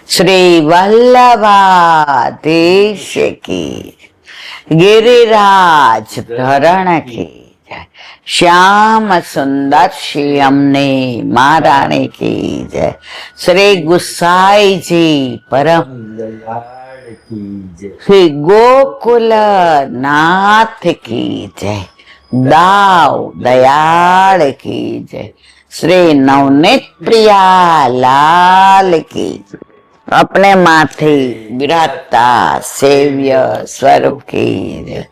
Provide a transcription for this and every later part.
श्री वल्लभाधीश की, गिरिराज धरण की, श्याम सुंदर श्याम ने महारानी की जय। श्री गुसाई जी परम श्री गोकुल नाथ की जय। दाव दयाल की जय। श्री नवनीत प्रिया लाल की। अपने माथे विराजता सेव्य स्वरूप की जय।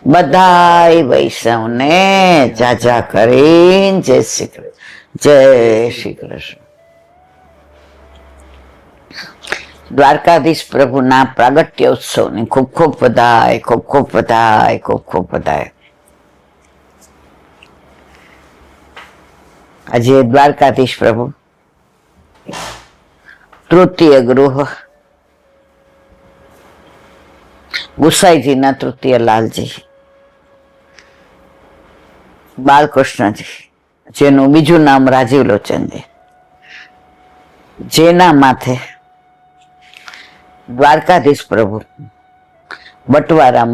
बधाई वैष्णव ने जाजा करीन जय श्री कृष्ण, जय श्री कृष्ण। द्वारकाधीश प्रभुना प्रागट्योत्सव ने खूब खूब बधाई, खूब खूब बधाई, खूब खूब बधाई। आज द्वारकाधीश प्रभु तृतीय गृह गुसाईजी ना तृतीय लालजी बालकृष्णजी जेनु बीजू नाम राजीव लोचनजी जेना माथे द्वारकाधीश प्रभु बटवारा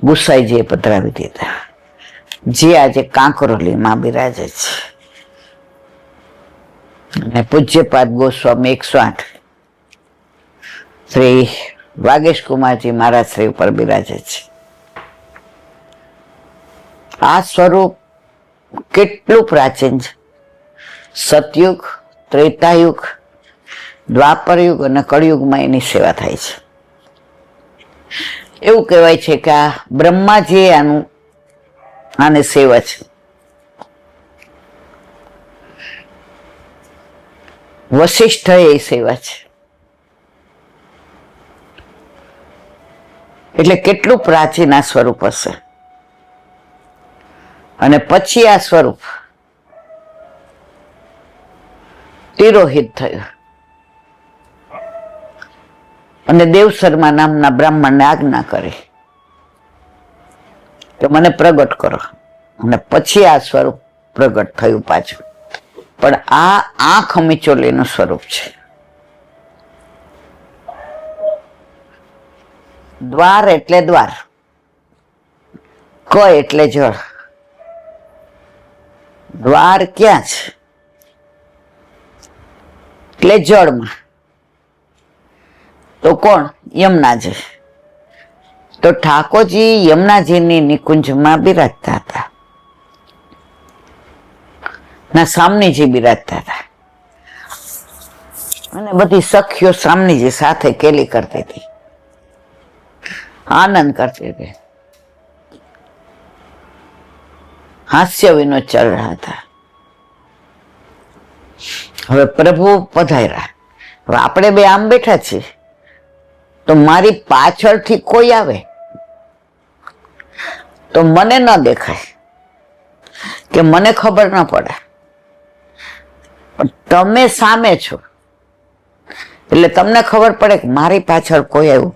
गुसाईजीए पधरावी दीधा जे आज कांकरोली में बिराजे छे। पूज्यपाद गोस्वामी 108 श्री वागेश कुमार जी महाराज श्री पर बिराजे छे। आ स्वरूप केटलू प्राचीन छे। सतयुग, त्रेतायुग, द्वापर युग और कलयुग में एनी सेवा थाय छे। एवुं कहेवाय छे के आ ब्रह्माजी आने सेवा छे। वशिष्ठ ए सेवा छे। एटले केटलुं प्राचीन आ स्वरूप हशे। अने पछी आ स्वरूप तिरोहित थयुं अने देवशर्मा नामना ब्राह्मण ने आज्ञा करी કે મને પ્રગટ કરો અને પછી આ સ્વરૂપ પ્રગટ થયું પાછું। પણ આ આંખ મિચોલીનું સ્વરૂપ છે। દ્વાર એટલે દ્વાર, ક એટલે જળ। દ્વાર ક્યાં છે? એટલે જળમાં। તો કોણ? યમુનાજી। तो ठाकुर जी यमुना जी निकुंज में बिराजता था ना सामने जी बिराजता था अने बधी सखियों सामने जी साथे केली करती थी, आनंद करते थे, हास्य विनोद चल रहा था। हवे प्रभु पधार्या। हवे आपणे बे आम बैठा छे तो मारी पाछळथी कोई आवे तो मने न देखाय के मने खबर न पड़े, पण तमे सामे छो એટલે તમને ખબર પડે કે મારી પાછળ કોઈ આવ્યું।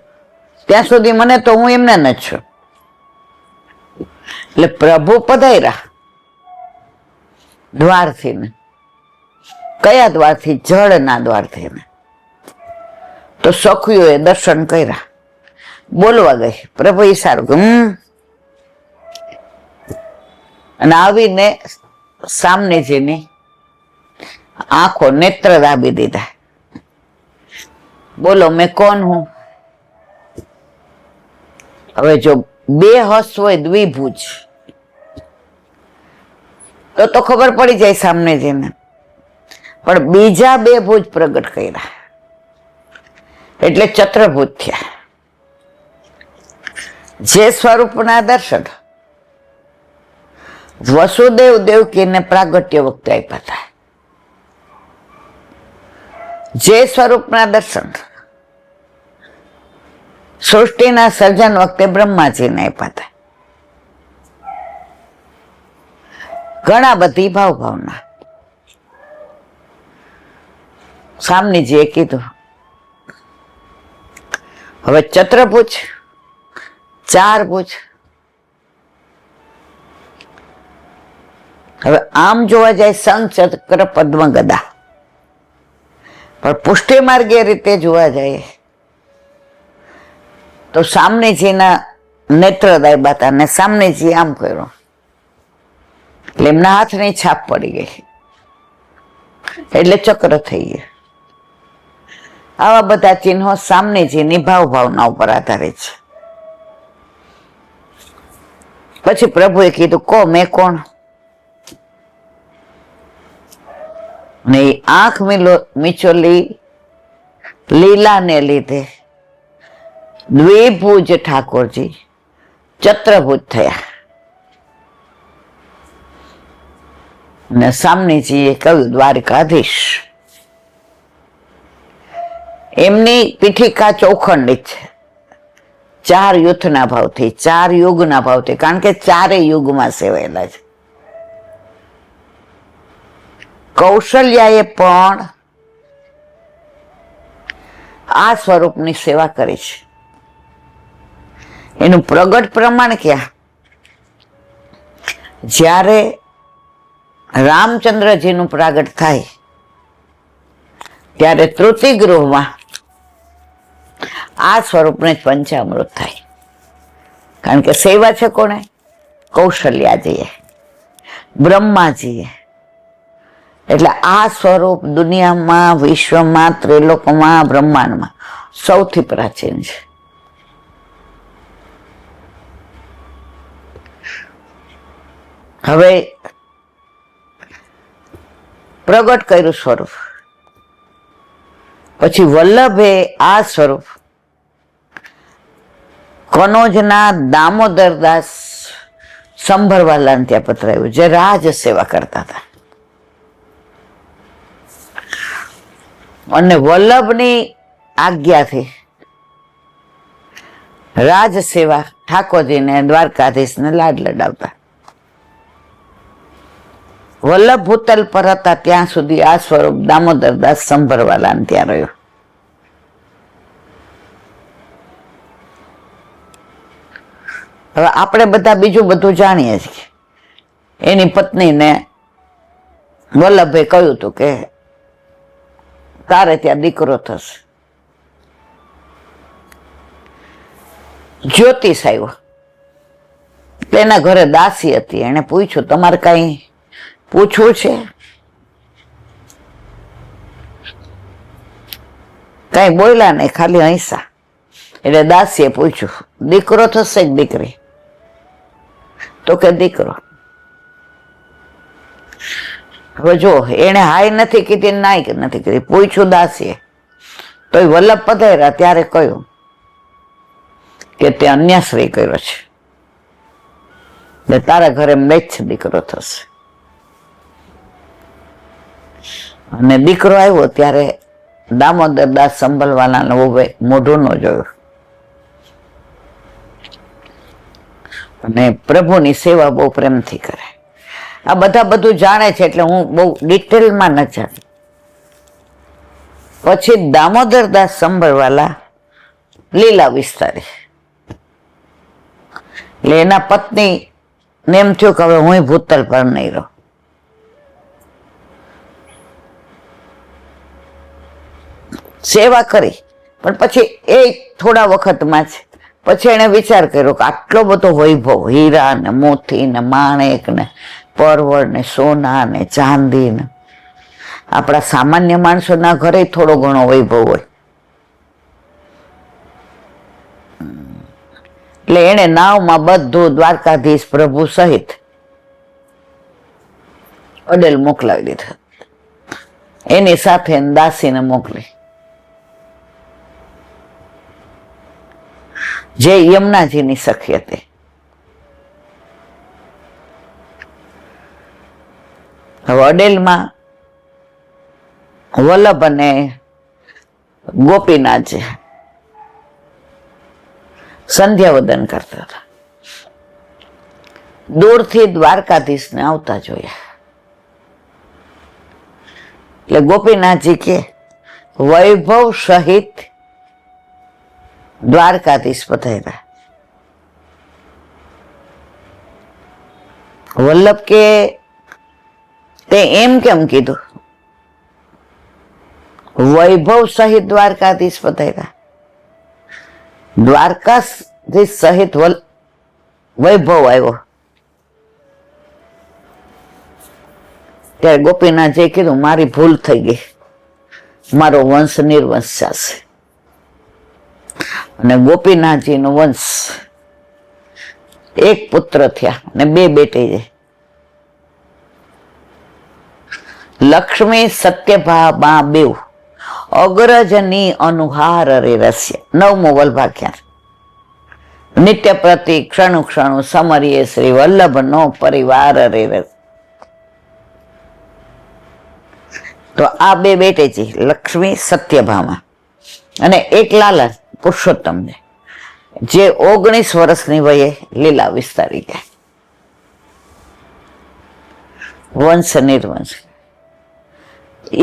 ત્યાં સુધી મને તો હું એમને ન છું। એટલે પ્રભુ પધાર્યા દ્વારથી ને। કયા દ્વારથી? જળના દ્વારથી ને। तो सखियों दर्शन कर्या, बोलवा गई। प्रभु इशारो आवीने सामने जीनी आंखों नेत्र दाबी दीधा। बोलो मैं कौन हूं? हवे जो बे हस होय द्विभुज तो खबर पड़ी जाए सामने जीने, पण बीजा बे भुज प्रगट कर्या એટલે ચતુર્ભુજ થયા। જે સ્વરૂપના દર્શન વસુદેવ દેવકીને પ્રાગટ્ય વખતે આપ્યા હતા, જે સ્વરૂપના દર્શન સૃષ્ટિના સર્જન વખતે બ્રહ્માજીને આપ્યા હતા। ઘણા બધી ભાવના સામનેજીએ કીધું। હવે ચતુર્ભુજ, ચાર ભુજ। હવે આમ જોવા જાય શંખ, ચક્ર, પદ્મ, ગદા, પણ પુષ્ટિ માર્ગે રીતે જોવા જાય તો સામનેજીના નેત્ર દાબ્યા હતા ને સામનેજી આમ કર્યું એટલે એમના હાથની છાપ પડી ગઈ એટલે ચક્ર થઈ ગયા. આવા બધા ચિહ્નો સામનેજીની ભાવના ઉપર આધારિત છે. પછી પ્રભુએ કીધું કો મેં કોણ? ને આંખ મીચોલી લીલાને લીધે દ્વિભુજ ઠાકોરજી ચતુર્ભુજ થયા. ને સામનેજીએ કહ્યું દ્વારકાધીશ. એમની પીઠિકા ચોખંડિત છે 4 યુથના ભાવથી, 4 યુગના ભાવથી, કારણ કે 4 યુગમાં સેવાયેલા છે. કૌશલ્યાએ પણ આ સ્વરૂપની સેવા કરી છે. એનું પ્રગટ પ્રમાણ ક્યાં? જ્યારે રામચંદ્રજીનું પ્રાગટ થાય ત્યારે તૃતિગૃહમાં આ સ્વરૂપને જ પંચામૃત થાય. કારણ કે સેવા છે કોને? કૌશલ્યાજીએ, બ્રહ્માજીએ. એટલે આ સ્વરૂપ દુનિયામાં, વિશ્વમાં, ત્રિલોકમાં, બ્રહ્માંડમાં સૌથી પ્રાચીન છે. હવે પ્રગટ કર્યું સ્વરૂપ, પછી વલ્લભે આ સ્વરૂપ કનોજના દામોદરદાસ સંભરવાલાને ત્યાં પધરાવ્યું, જે રાજ સેવા કરતા હતા. અને વલ્લભની આજ્ઞાથી રાજ સેવા ઠાકોરજીને દ્વારકાધીશને લાડ લડાવતા. વલ્લભ ભૂતલ પર હતા ત્યાં સુધી આ સ્વરૂપ દામોદરદાસ સંભરવાલાને ત્યાં રહ્યું. હવે આપણે બધા બીજું બધું જાણીએ છીએ. એની પત્નીને વલ્લભે કહ્યું હતું કે તારે ત્યાં દીકરો થશે. જ્યોતિષ આવ્યો, એના ઘરે દાસી હતી. એને પૂછ્યું તમારે કઈ પૂછવું છે? કઈ બોલ્યા નહીં, ખાલી હૈસા. એટલે દાસીએ પૂછ્યું દીકરો થશે કે દીકરી? તો કે દીકરો. હવે જો એને હાય નથી કીધી, નાય નથી કીધી, પૂછ્યું દાસીએ. તો એ વલ્લભ પધાર્યા ત્યારે કહ્યું કે તે અન્યાશ્રય કર્યો છે, એટલે તારા ઘરે મેચ દીકરો થશે. અને દીકરો આવ્યો ત્યારે દામોદરદાસ સંભલવાલાને મોઢું ન જોયું. અને પ્રભુની સેવા બહુ પ્રેમથી કરે. આ બધા બધું જાણે છે એટલે હું બહુ ડિટેલમાં ન જાણું. પછી દામોદરદાસ સંભળવાલા લીલા વિસ્તારી, એટલે એના પત્ની ને એમ થયું કે હવે હું ભૂતલ પર નહીં રહું. સેવા કરી, પણ પછી એ થોડા વખતમાં જ પછી એને વિચાર કર્યો કે આટલો બધો વૈભવ, હીરા ને મોતી ને માણેક ને પરવળ ને સોના ને ચાંદી ને, આપણા સામાન્ય માણસોના ઘરે થોડો ઘણો વૈભવ હોય. એટલે એને નાવમાં બધું દ્વારકાધીશ પ્રભુ સહિત અડેલ મોકલાવી દીધું. એની સાથે દાસીને મોકલી, જે યમુનાજીની સખી હતી. હવે અડેલમાં વલ્લભ અને ગોપીનાથ સંધ્યાવદન કરતા હતા. દૂરથી દ્વારકાધીશને આવતા જોયા. એટલે ગોપીનાથજી કે વૈભવ સહિત દ્વારકાધીશ પધાર્યા. વલ્લભ કે તે એમ કેમ કીધું? વૈભવ સહિત દ્વારકાધીશ પધાર્યા. દ્વારકાધીશ સહિત વૈભવ આવ્યો ત્યારે ગોપીનાથજીએ કીધું મારી ભૂલ થઈ ગઈ, મારો વંશ નિર્વંશ જશે. અને ગોપીનાથજીનો વંશ એક પુત્ર થયા અને 2 બેટી છે. લક્ષ્મી સત્યભામા બેવ અગ્રજની અનુહાર રે રસ્ય. 9મો વલ્ભાખ્યાન. નિત્ય પ્રતિ ક્ષણુ ક્ષણુ સમરીએ શ્રી વલ્લભ નો પરિવાર રે રસ. તો આ 2 બેટી છે, લક્ષ્મી સત્યભામા અને એક લાલા પુરુષોત્તમ ને, જે 19 વર્ષની વયે લીલા વિસ્તારી ગયા. વંશ નિર્વંશ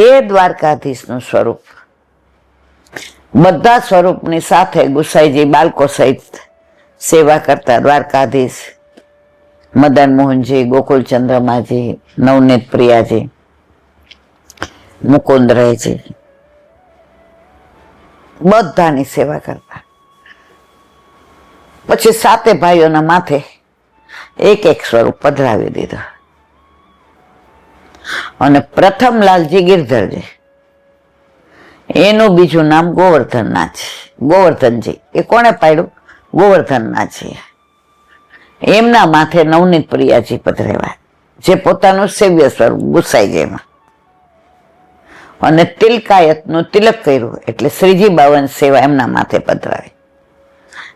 એ દ્વારકાધીશનું સ્વરૂપ. બધા સ્વરૂપની સાથે ગુસાઈજી બાળકો સહિત સેવા કરતા દ્વારકાધીશ, મદન મોહનજી, ગોકુળચંદ્રમાજી, નવનીત પ્રિયાજી, મુકુંદરાયજી, બધાની સેવા કરતા. પછી 7 ભાઈઓના માથે એક સ્વરૂપ પધરાવી દીધો. અને પ્રથમ લાલજી ગિરધરજી, એનું બીજું નામ ગોવર્ધનનાથ. ગોવર્ધનજી એ કોણે પાડ્યું? ગોવર્ધનનાથજી. એમના માથે નવનીત પ્રિયાજી પધરાવ્યા, જે પોતાનું સેવ્ય સ્વરૂપ ગુસાઈજીમાં. અને તિલકાયતનું તિલક કર્યું એટલે શ્રીજી બાવન સેવા એમના માથે પધરાવી.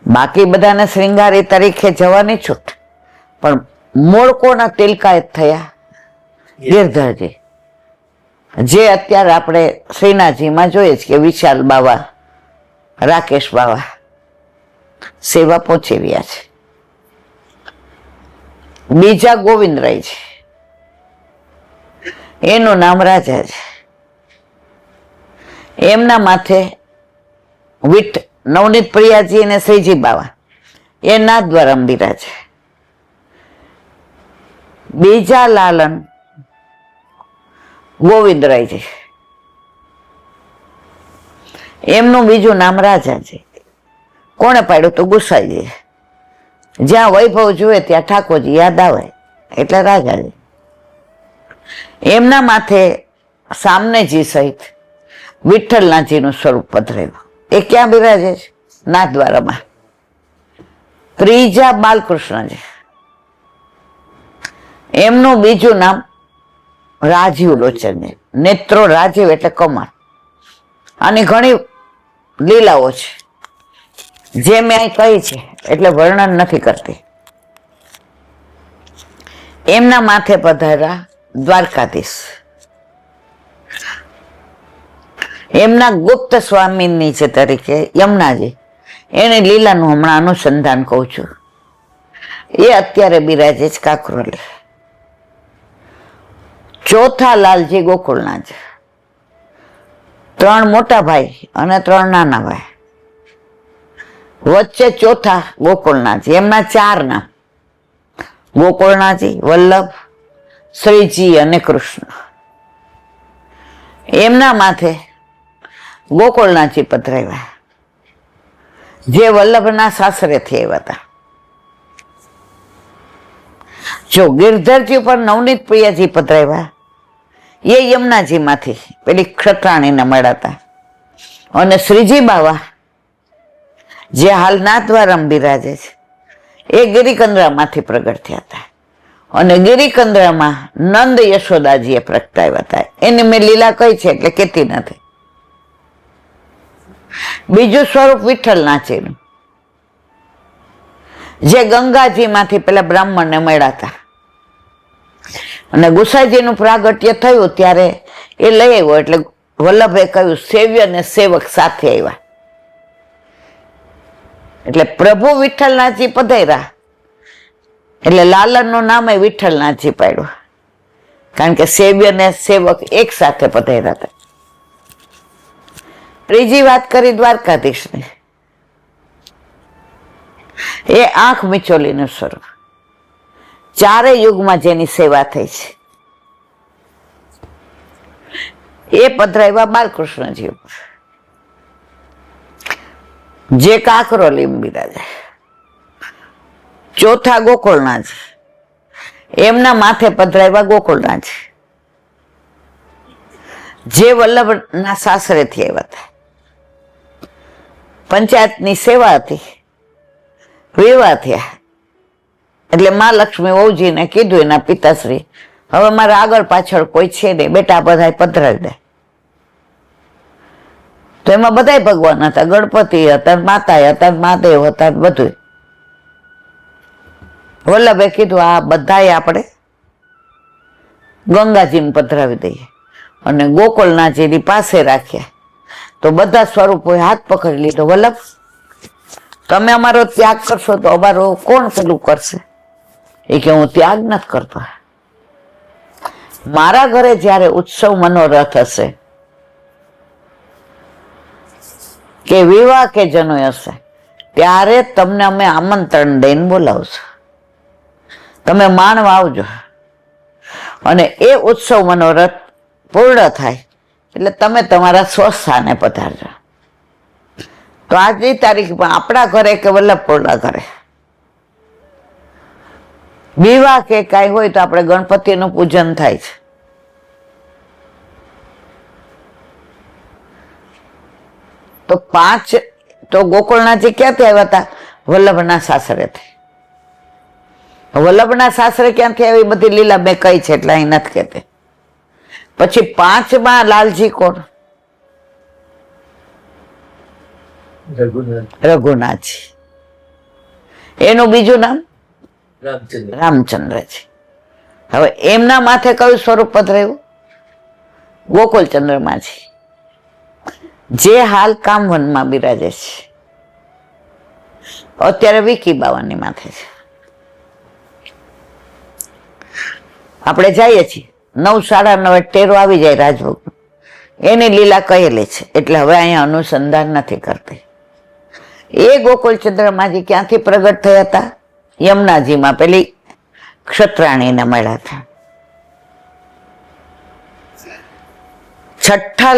બાકી બધાને શ્રીંગારી તરીકે જવાની છૂટ, પણ મૂળ કોના તિલકાયત થયા? ગિરધરજી. જે અત્યારે આપણે શ્રીનાથજીમાં જોઈએ છે કે વિશાલ બાવા, રાકેશ બાવા સેવા પહોંચી રહ્યા છે. બીજા ગોવિંદરાય છે, એનું નામ રાજા છે. એમના માથે નવનીત પ્રિયાજી અને શ્રીજી બાવા એ નાથ દ્વારા બિરાજે. બીજા લાલન ગોવિંદરાયજી, એમનું બીજું નામ રાજા છે. કોણે પાડ્યું? તો ગુસાઈજી. જ્યાં વૈભવ જુએ ત્યાં ઠાકોરજી યાદ આવે એટલે રાજાજી. એમના માથે સામનેજી સહિત વિઠ્ઠલનાથજીનું સ્વરૂપ પધરાવ્યું. એ ક્યાં બિરાજે છે? નાથદ્વારામાં. ત્રીજા બાલકૃષ્ણજી, એમનું બીજું નામ રાજીવ લોચન. નેત્રો રાજીવ એટલે કમળ. આની ઘણી લીલાઓ છે જે મેં અહીં કહી છે એટલે વર્ણન નથી કરતી. એમના માથે પધાર્યા દ્વારકાધીશ. એમના ગુપ્ત સ્વામીની છે તરીકે યમુનાજી, એની લીલાનું હમણાં અનુસંધાન કહું છું. એ અત્યારે બિરાજે છે કાકરોલી. ચોથા લાલજી ગોકુળનાથ. 3 મોટા ભાઈ અને 3 નાના ભાઈ. વચ્ચે ચોથા ગોકુળનાથજી. એમના 4 નામ: ગોકુળનાથજી, વલ્લભ, શ્રીજી અને કૃષ્ણ. એમના માથે ગોકુળનાથજી પધરાવ્યા, જે વલ્લભના સાસરેથી આવ્યા હતા. જો ગિરધરજી ઉપર નવનીત પ્રિયાજી પધરાવ્યા, એ યમુનાજી માંથી પેલી ક્ષત્રાણીને મળ્યા. અને શ્રીજી બાવા, જે હાલ નાથદ્વારામાં બિરાજે છે, એ ગિરિકંદ્રામાંથી પ્રગટ થયા હતા. અને ગિરિકંદ્રામાં નંદ યશોદાજીએ પ્રગટાવ્યા હતા. એની મેં લીલા કહી છે એટલે કહેતી નથી. બીજું સ્વરૂપ વિઠ્ઠલનાથજીનું, જે ગંગાજી માંથી પેલા બ્રાહ્મણને મળ્યા હતા. અને ગુસાઈજીનું પ્રાગટ્ય થયું ત્યારે એ લઈ આવ્યો એટલે વલ્લભે કહ્યું સેવ્ય ને સેવક સાથે આવ્યા. એટલે પ્રભુ વિઠ્ઠલનાથજી પધાર્યા એટલે લાલનનું નામ એ વિઠ્ઠલનાથજી પાડ્યું, કારણ કે સેવ્ય ને સેવક એક સાથે પધાર્યા હતા. ત્રીજી વાત કરી દ્વારકાધીશની. એ આંખ મિચોલીનું સ્વરૂપ. 4 યુગમાં જેની સેવા થઈ છે. એ પધરાવ્યા બાલકૃષ્ણજી ઉપર, જે કાંકરો લીમ બિરાજે. ચોથા ગોકુળના છે, એમના માથે પધરાવ્યા ગોકુળના છે, જે વલ્લભના સાસરેથી આવ્યા હતા. પંચાયતની સેવા હતી, વિવાહ થયા એટલે મા લક્ષ્મી વહુજીને કીધું એના પિતાશ્રી, હવે મારે આગળ પાછળ કોઈ છે નહીં, બેટા બધા પધરાવી દે. તો એમાં બધા ભગવાન હતા, ગણપતિ હતા, માતા હતા, મહાદેવ હતા, બધું. વલ્લભે કીધું આ બધાએ આપણે ગંગાજીને પધરાવી દઈએ અને ગોકુળનાથજીની પાસે રાખ્યા. તો બધા સ્વરૂપોએ હાથ પકડી લીધો, વલ્લભ તમે અમારો ત્યાગ કરશો તો અમારો કોણ પેલું કરશે? એ કે હું ત્યાગ નથી કરતો. મારા ઘરે જયારે ઉત્સવ મનોરથ હશે કે વિવાહ કે જનોય હશે, ત્યારે તમને અમે આમંત્રણ દઈને બોલાવશું, તમે માણવા આવજો. અને એ ઉત્સવ મનોરથ પૂર્ણ થાય એટલે તમે તમારા સ્વસ્થાને પધારજો. તો આજની તારીખમાં આપણા ઘરે કે વલ્લભપુરના ઘરે વિવાહ કે કાંઈ હોય તો આપણે ગણપતિનું પૂજન થાય છે. તો 5 તો ગોકુળનાથજી ક્યાંથી આવ્યા હતા? વલ્લભના સાસરેથી. વલ્લભના સાસરે ક્યાંથી આવી બધી લીલા મેં કહી છે એટલે અહીં નથી કહેતી. પછી 5માં લાલજી કોણ? રઘુનાથજી. એનું બીજું નામ રામચંદ્રજી. હવે એમના માથે કયું સ્વરૂપ પધરાયું? ગોકુળચંદ્રમાજી, જે હાલ કામવનમાં બિરાજે છે. અત્યારે વિકી બાવાની માથે છે. આપણે જઈએ છીએ 9:30 ટેરો આવી જાય રાજભોગ, એની લીલા કહેલી છે એટલે હવે અહીંયા અનુસંધાન નથી કરતી. એ ગોકુળચંદ્રમાજી ક્યાંથી પ્રગટ થયા હતા? યમુનાજીમાં પેલી ક્ષત્રાણીને મળ્યા હતા. છઠ્ઠા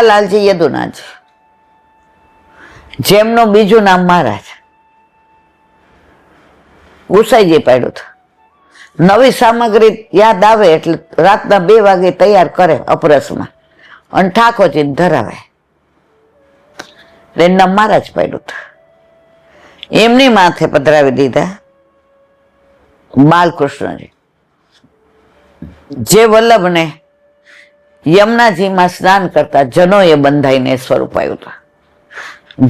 લાલજી યદુનાજી, જેમનું બીજું નામ મહારાજ. ગુસાઈજી પાડ્યું હતું. નવી સામગ્રી યાદ આવે એટલે રાતના 2 વાગે તૈયાર કરે અપરસમાં અને ઠાકોરજીને ધરાવે. એમના મહારાજ પાડ્યું હતું. એમની માથે પધરાવી દીધા બાલકૃષ્ણજી, જે વલ્લભને યમુનાજીમાં સ્નાન કરતા જનોએ બંધાઈને સ્વરૂપ આવ્યું હતું,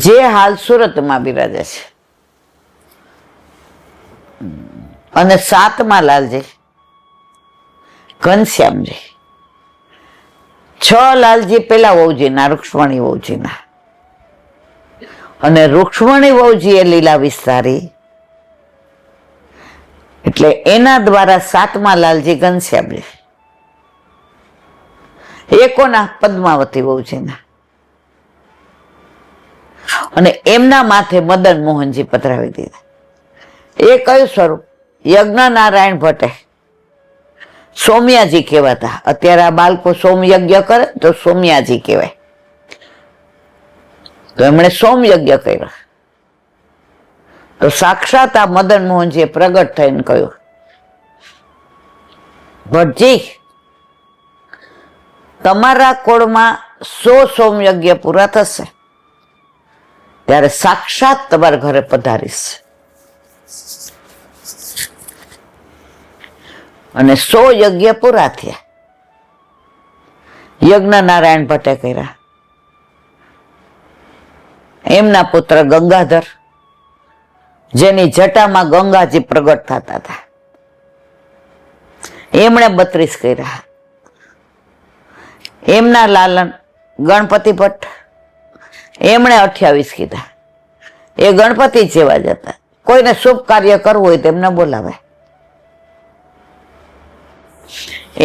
જે હાલ સુરતમાં બિરાજે છે. અને 7માં લાલજી ઘનશ્યામજી. 6 લાલજી પેલા વહુજીના, રૂક્ષ્મણી વહુજીના. અને રૂક્ષ્મણી વહુજી એ લીલા વિસ્તારી એટલે એના દ્વારા 7માં લાલજી ઘનશ્યામજી. એ કોના? પદ્માવતી વહુજીના. અને એમના માથે મદન મોહનજી પધરાવી દીધા. એ કયું સ્વરૂપ? યજ્ઞનારાયણ ભટ્ટે સોમયાજી કહેવાતા. અત્યારે આ બાળકો સોમયજ્ઞ કરે તો સોમયાજી કહેવાય. તો એમણે સોમયજ્ઞ કર્યો. તો સાક્ષાત આ મદન મોહનજીએ પ્રગટ થઈને કહ્યું, ભટ્ટજી તમારા કોળમાં 100 સોમયજ્ઞ પૂરા થશે ત્યારે સાક્ષાત તમારા ઘરે પધારીશ. અને 100 યજ્ઞ પૂરા થયા. યજ્ઞ નારાયણ ભટ્ટે કર્યા. એમના પુત્ર ગંગાધર, જેની જટામાં ગંગાજી પ્રગટ થતા હતા, એમણે 32 કર્યા. એમના લાલન ગણપતિ ભટ્ટ, એમણે 28 કીધા. એ ગણપતિ જેવા જ હતા. કોઈને શુભ કાર્ય કરવું હોય તેમને બોલાવે.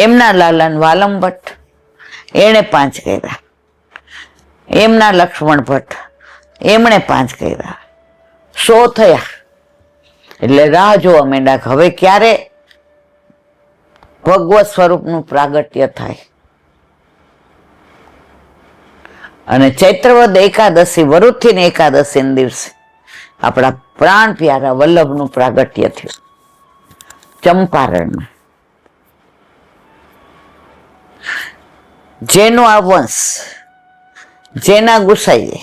એમના લાલન વાલમ ભટ્ટ, એણે 5 કર્યા. એમના લક્ષ્મણ ભટ્ટ, એમણે 5 કર્યા. 100 થયા. એટલે રાહ જોવા માંડ્યા હવે ક્યારે ભગવત સ્વરૂપનું પ્રાગટ્ય થાય. અને ચૈત્રવદ એકાદશી, વરુથીની એકાદશીના દિવસે આપણા પ્રાણ પ્યારા વલ્લભનું પ્રાગટ્ય થયું ચંપારણમાં. જેનો આ વંશ, જેના ગુસાઈએ,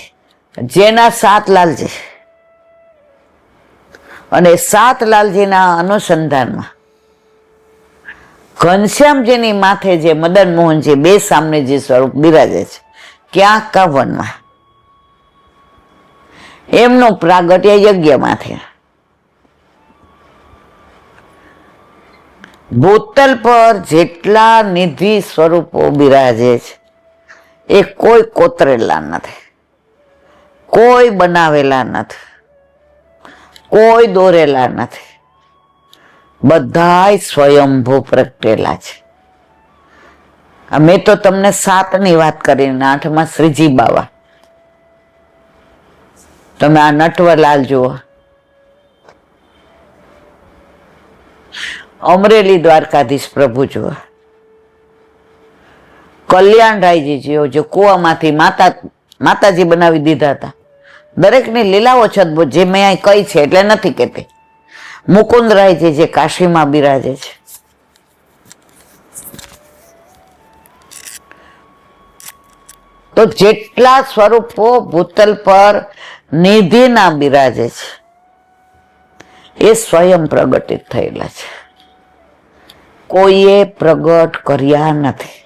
જેના સાત લાલજી, અને સાત લાલજીના અનુસંધાનમાં ઘનશ્યામજીની માથે જે મદન મોહનજી બે સામને જે સ્વરૂપ બિરાજે છે, ક્યાં કા વનમાં, એમનું પ્રાગટ્ય યજ્ઞમાંથી. ભૂતલ પર જેટલા નિધિ સ્વરૂપો બિરાજે છે એ કોઈ કોતરેલા નથી, કોઈ બનાવેલા નથી, કોઈ દોરેલા નથી, બધાય સ્વયંભૂ પ્રગટેલા છે. મેં તો તમને 7ની વાત કરીને 8માં શ્રીજી બાવા. તમે આ નટવરલાલ જુઓ, અમરેલી દ્વારકાધીશ પ્રભુ જુઓ, કલ્યાણરાયજી જુઓ, જે કુવામાંથી માતાજી બનાવી દીધા હતા. દરેકની લીલાઓ છે અદભુત, જે મેં અહીં કહી છે એટલે નથી કહેતી. મુકુંદરાયજી જે કાશીમાં બિરાજે છે, તો જેટલા સ્વરૂપો ભૂતલ પર નિધિના બિરાજે છે એ સ્વયં પ્રગટિત થયેલા છે, કોઈએ પ્રગટ કર્યા નથી.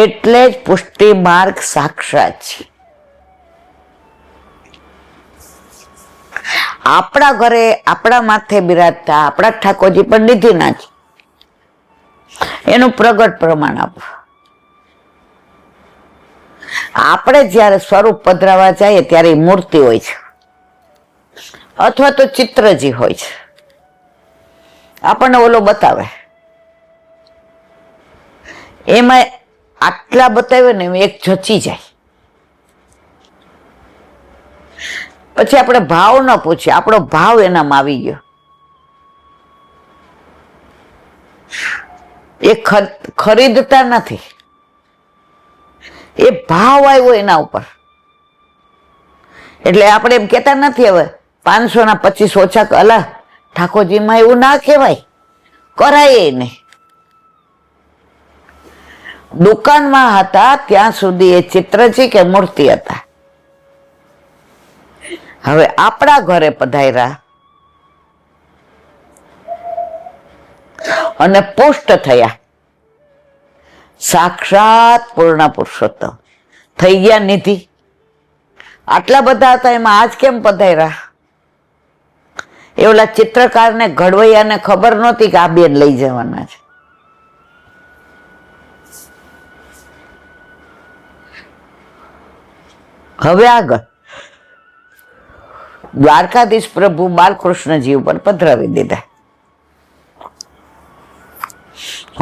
એટલે જ પુષ્ટિ માર્ગ સાક્ષાત છે. આપણા ઘરે આપણા માથે બિરાજતા આપણા ઠાકોરજી પણ નિધિના છે, એનું પ્રગટ પ્રમાણ આપો. આપણે જ્યારે સ્વરૂપ પધરાવા જઈએ ત્યારે મૂર્તિ હોય છે અથવા તો ચિત્રજી હોય છે, આપણને ઓલો બતાવે, એમાં આટલા બતાવે ને એક જચી જાય. પછી આપણે ભાવ ન પૂછીએ, આપણો ભાવ એનામાં આવી ગયો. એ ખરીદતા નથી, એ ભાવ આવ્યો એના ઉપર. એટલે આપણે એમ કહેતા નથી હવે 500ના 25 ઓછા, અલા ઠાકોરજીમાં એવું ના કહેવાય, કરાય નહીં. દુકાનમાં હતા ત્યાં સુધી એ ચિત્રજી કે મૂર્તિ હતા. હવે આપણા ઘરે પધાર્યા અને પુષ્ટ થયા, સાક્ષાત પૂર્ણ પુરુષોત્તમ થઈ ગયા નિધિ. આટલા બધા હતા એમાં આજ કેમ પધાર્યા? એ ઓલા ચિત્રકારને ઘડવૈયાને ખબર નહોતી કે આ બેન લઈ જવાના છે. હવે આગળ દ્વારકાધીશ પ્રભુ બાલકૃષ્ણજી ઉપર પધરાવી દીધા.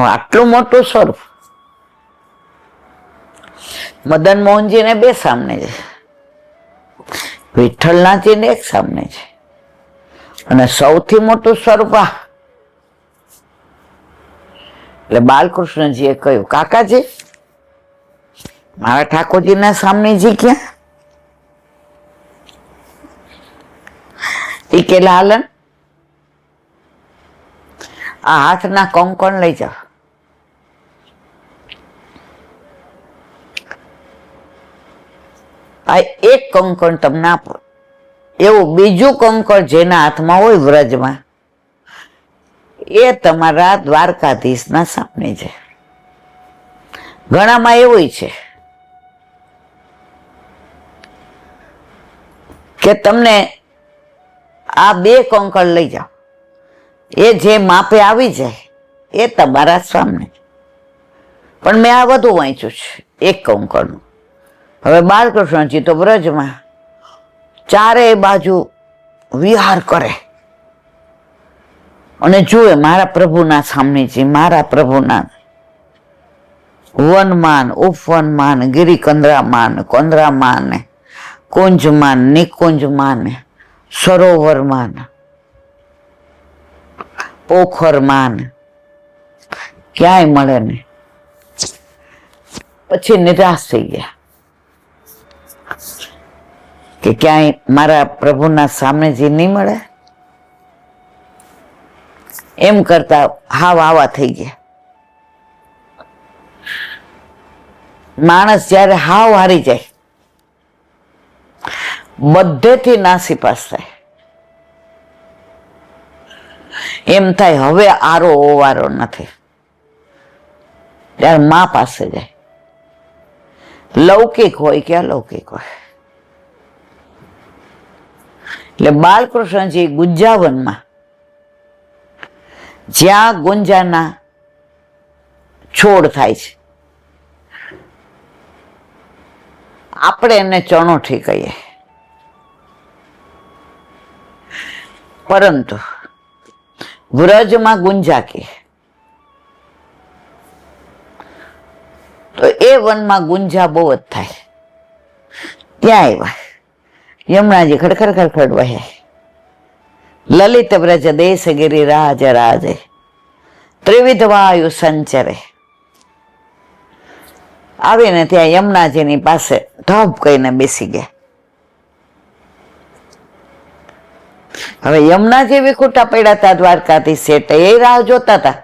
આટલું મોટું સ્વરૂપ મદન મોહનજીને બે સામને છે, વિઠ્ઠલનાથજીને એક સામને છે, અને સૌથી મોટું સ્વરૂપ આ. એટલે બાલકૃષ્ણજીએ કહ્યું, કાકાજી મારા ઠાકોરજીના સામનેજી ક્યાં? એ કે લાલન આ હાથના કંકણ લઈ જાઓ. આ એક કંકણ તમને આપો, એવું બીજું કંકણ જેના હાથમાં હોય વ્રજમાં એ તમારા દ્વારકાધીશના સામે છે. ઘણામાં એવું છે કે તમને આ બે કંકણ લઈ જાઓ, એ જે માપે આવી જાય એ તમારા સામે. પણ મેં આ બધું વાંચ્યું છે એક કંકણનું. હવે બાલકૃષ્ણજી તો વ્રજમાં ચારે બાજુ વિહાર કરે અને જુએ મારા પ્રભુના સામનેજી, મારા પ્રભુના વનમાન, ઉપવનમાન, ગિરિકંદરામાન, કંદરામાન, કુંજમાન, નિકુંજમાન, સરોવરમાન, પોખરમાન, ક્યાંય મળે નહીં. પછી નિરાશ થઈ ગયા કે ક્યાંય મારા પ્રભુના સામનેજી નહીં મળે. એમ કરતા હાવ આવા થઈ ગયા. માણસ જ્યારે હાવ હારી જાય, બધેથી નાસીપાસ થાય, એમ થાય હવે આરો ઓવારો નથી, ત્યારે મા પાસે જાય. લૌકિક હોય કે અલૌકિક હોય. એટલે બાલકૃષ્ણજી ગુંજાવનમાં, જ્યાં ગુંજાના છોડ થાય છે, આપણે એને ચણોઠી કહીએ, પરંતુ વ્રજમાં ગુંજા કહે. તો એ વનમાં ગુંજા બહુ જ થાય. ત્યાં આવ્યા યમુનાજી ખડખડ ખડખડ વહે. લલિત વ્રજ દેશ ગિરી રાજ રાજે, ત્રિવિધ વાયુ સંચરે. આવીને ત્યાં યમુનાજીની પાસે ધબ કહીને બેસી ગયા. હવે યમુનાજી વિખૂટા પડ્યા હતા દ્વારકાધીશ, એટલે એ રાહ જોતા હતા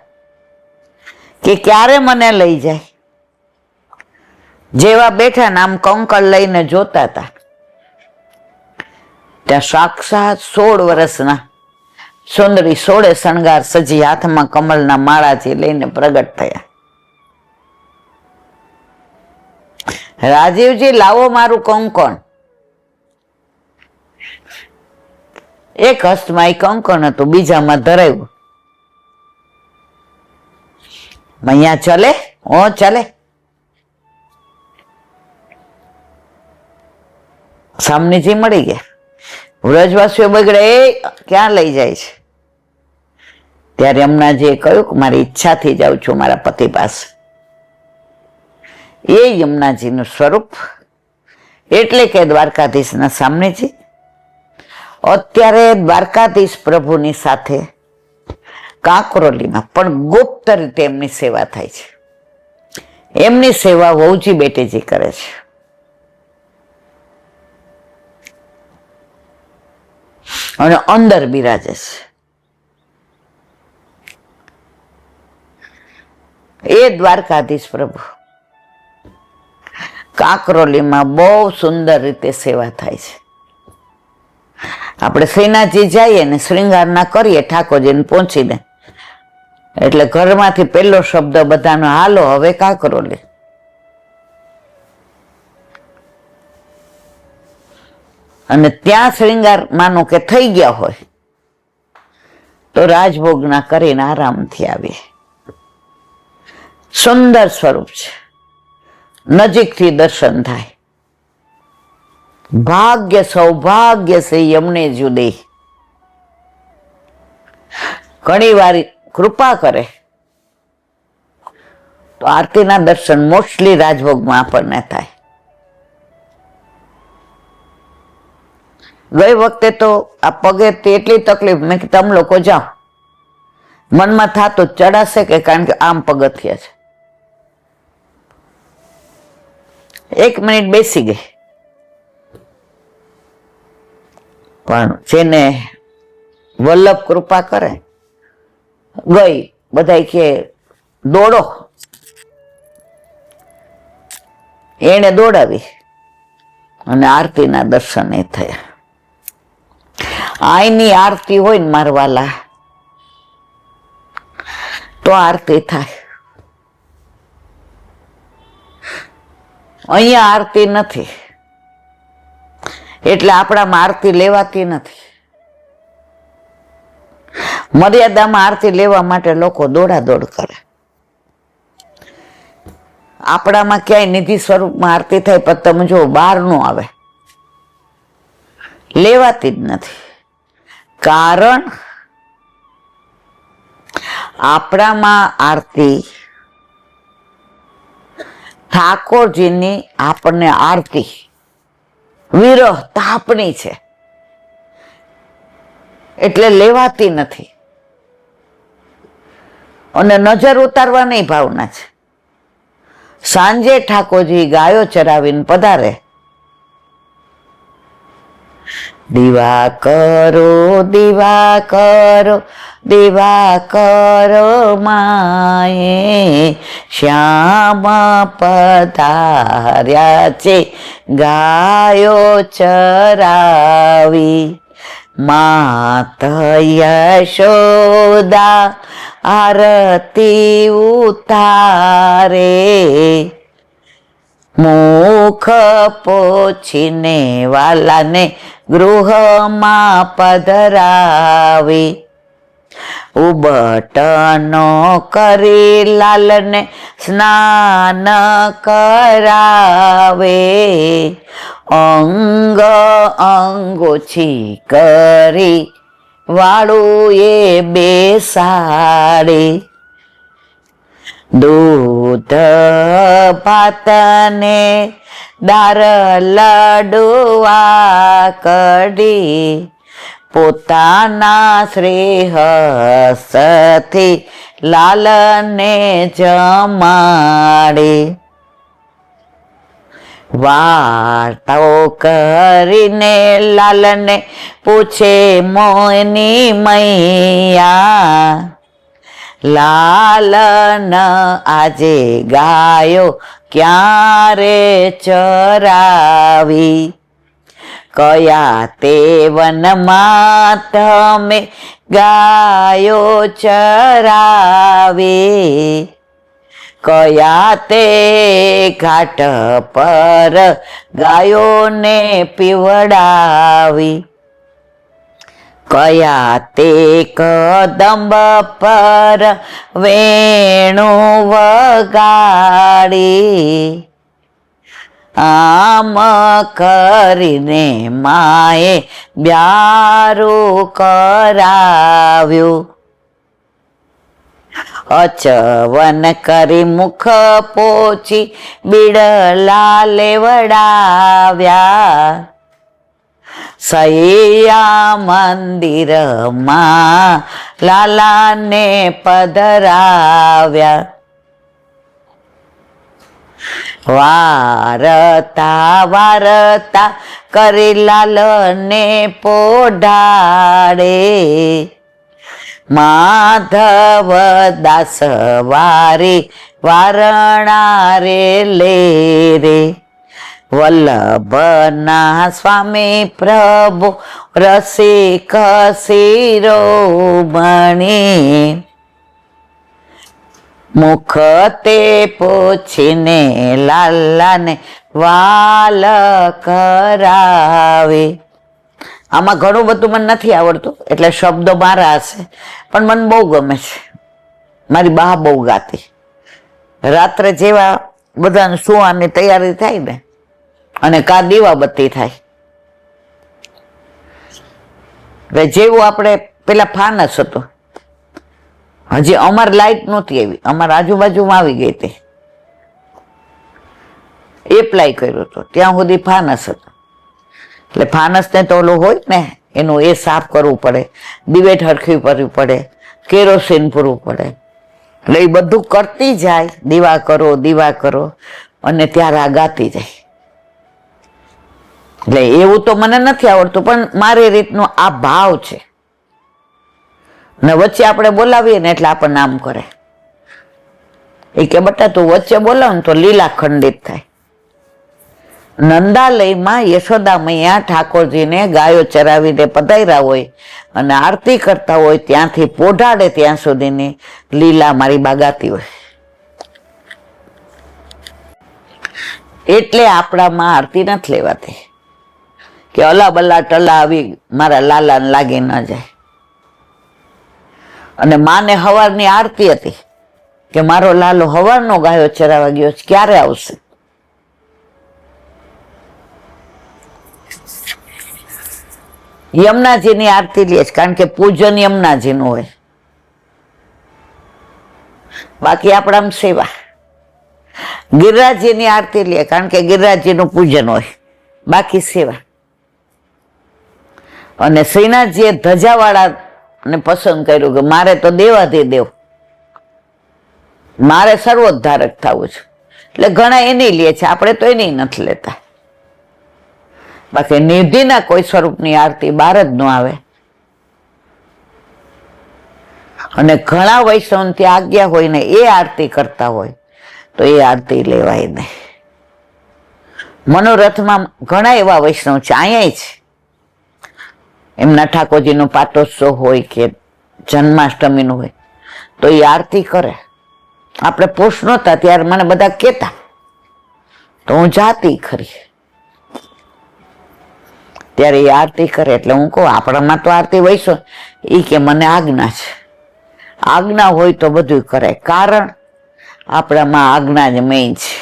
કે ક્યારે મને લઈ જાય. જેવા બેઠા ને આમ કંકળ લઈને જોતા હતા, ત્યાં સાક્ષાત 16 વર્ષના સુંદરી 16 શણગાર સજી હાથમાં કમળના માળાથી લઈને પ્રગટ થયા. રાજીવજી લાવો મારું કંકણ. એક હસ્તમાં એ કંકણ હતું, બીજામાં ધરાવ્યું. અહીંયા ચલે, ઓ ચાલે. સામનેજી મળી ગયા. વ્રજવાસીઓ બગડે, એ ક્યાં લઈ જાય છે? ત્યારે યમુનાજીએ કહ્યું કે મારી ઈચ્છાથી જાઉં છું મારા પતિ પાસે. એ યમુનાજીનું સ્વરૂપ એટલે કે દ્વારકાધીશના સામનેજી અત્યારે દ્વારકાધીશ પ્રભુની સાથે કાંકરોલીમાં પણ ગુપ્ત રીતે એમની સેવા થાય છે. એમની સેવા વહુજી બેટીજી કરે છે. અને અંદર બિરાજે છે. એ દ્વારકાધીશ પ્રભુ કાંકરોલીમાં બહુ સુંદર રીતે સેવા થાય છે. આપણે શ્રીનાથજી જઈએ ને શ્રૃંગારના કરીએ ઠાકોરજીને પહોંચીને, એટલે ઘરમાંથી પહેલો શબ્દ બધાનો હાલો હવે કાંકરોલી. અને ત્યાં શ્રૃંગાર માનો કે થઈ ગયા હોય તો રાજભોગના કરીને આરામથી આવીએ. સુંદર સ્વરૂપ છે, નજીકથી દર્શન થાય. ભાગ્ય સૌભાગ્ય સે યમને જુદે. ઘણી વાર કૃપા કરે તો આરતીના દર્શન મોસ્ટલી રાજભોગમાં આપણને થાય. ગઈ વખતે તો આ પગે એટલી તકલીફ, મેં કે તમે લોકો જાઓ. મનમાં થતું ચડાશે કે, કારણ કે આમ પગથિયા છે. 1 મિનિટ બેસી ગઈ, પણ જેને વલ્લભ કૃપા કરે ગઈ. બધા કે દોડો, એને દોડાવી અને આરતીના દર્શન એ થયા. આઈની આરતી હોય ને મારવાલા તો આરતી થાય. અહીંયા આરતી નથી એટલે આપણામાં આરતી લેવાતી નથી. મર્યાદામાં આરતી લેવા માટે લોકો દોડાદોડ કરે. આપણામાં ક્યાંય નિધિ સ્વરૂપમાં આરતી થાય, પણ તમે જો બહારનું આવે, લેવાતી જ નથી. કારણ આપણામાં આરતી ઠાકોરજીની આપણને આરતી વિરહ તાપની છે એટલે લેવાતી નથી. અને નજર ઉતારવાની ભાવના છે. સાંજે ઠાકોરજી ગાયો ચરાવીને પધારે. દીવા કરો દીવા કરો દીવા કરો માએ શ્યામ પધાર્યા છે ગાયો ચરાવી. માત યશોદા આરતી ઉતારે મુખ પોછીને વાલાને ગૃહમાં પધરાવી. ઉબટનો કરી લાલને સ્નાન કરાવે. અંગ અંગોછી કરી વાળું એ બેસાડે. દૂધ ભાતને દાર લડવા કડી પોતાના શ્રેહસથી લાલને જમાડે. વાર્તાઓ કરીને લાલને પૂછે મોયની મૈયા. લાલન આજે ગાયો ક્યારે ચરાવી. કયા તે વનમાં તમે ગાયો ચરાવી. કયા તે ઘાટ પર ગાયોને પીવડાવી. કયા તે કદંબ પર વેણું વગાડી. આમ કરીને માએ બ્યારું કરાવ્યું. અચવન કરી મુખ પોછી બીડલા લેવડાવ્યા. સૈયા મંદિરમાં લાલાને પધરાવ્યા. વારતા વારતા કરી લાલને પોઢાડે. માધવ દાસ વારી વારણા રે લે રે. વલ્લભના સ્વામી પ્રભુ રસિક શિરોમણી. મુખ તે પૂછીને લાલાને વાલ કરાવે. આમાં ઘણું બધું મને નથી આવડતું એટલે શબ્દો મારા હશે, પણ મને બહુ ગમે છે. મારી બા બહુ ગાતી. રાત્રે જેવા બધાને સુવાની તૈયારી થાય ને અને કા દીવાબત્તી થાય, જેવું આપણે પેલા ફાનસ હતું, હજી અમારે લાઈટ નહોતી આવી, અમારા આજુબાજુમાં આવી ગઈ હતી, એપ્લાય કર્યો હતો ત્યાં સુધી ફાનસ હતો. એટલે ફાનસને તો ઓલું હોય ને એનું એ સાફ કરવું પડે, દિવેટ હરખી કરવી પડે, કેરોસીન પૂરવું પડે. એટલે એ બધું કરતી જાય, દીવા કરો અને ત્યારે આ ગાતી જાય. એટલે એવું તો મને નથી આવડતું, પણ મારી રીતનો આ ભાવ છે. ને વચ્ચે આપણે બોલાવીએ ને એટલે આપણને આમ કરે, એ કે બટા તું વચ્ચે બોલાવ ને તો લીલા ખંડિત થાય. નંદાલયમાં યશોદા મૈયા ઠાકોરજીને ગાયો ચરાવીને પધાર્યા હોય અને આરતી કરતા હોય ત્યાંથી પોઢાડે ત્યાં સુધીની લીલા મારી બા ગાતી હોય. એટલે આપણામાં આરતી નથી લેવાતી કે અલા બલ્લા ટલા આવી મારા લાલાને લાગી ન જાય. અને માને હવારની આરતી હતી કે મારો લાલો હવારનો ગાયો ચરાવા ગયો છે, ક્યારે આવશે? યમુનાજીની આરતી લે છે, કારણ કે પૂજન યમુનાજીનું હોય. બાકી આપણામાં સેવા. ગિરિરાજજીની આરતી લે કારણ કે ગિરિરાજજીનું પૂજન હોય, બાકી સેવા. અને શ્રીનાથજીએ ધજાવાળા ને પસંદ કર્યું કે મારે તો દેવાધિદેવ મારે સર્વોદ્ધારક થવું છે, એટલે ઘણા એની લે છે, આપણે તો એની નથી લેતા. બાકી નિધિના કોઈ સ્વરૂપની આરતી બહાર જ ન આવે. અને ઘણા વૈષ્ણવથી આજ્ઞા હોય ને એ આરતી કરતા હોય તો એ આરતી લેવાય નહીં. મનોરથમાં ઘણા એવા વૈષ્ણવ છે, અહીંયા છે, એમના ઠાકોરજીનો પાટોત્સવ હોય કે જન્માષ્ટમીનું હોય તો એ આરતી કરે. આપણે પોષ નહોતા ત્યારે મને બધા કહેતા તો હું જાતી ખરી, ત્યારે એ આરતી કરે એટલે હું કહું આપણામાં તો આરતી વૈસો, એ કે મને આજ્ઞા છે. આજ્ઞા હોય તો બધું કરે, કારણ આપણામાં આજ્ઞા જ મેઇન છે.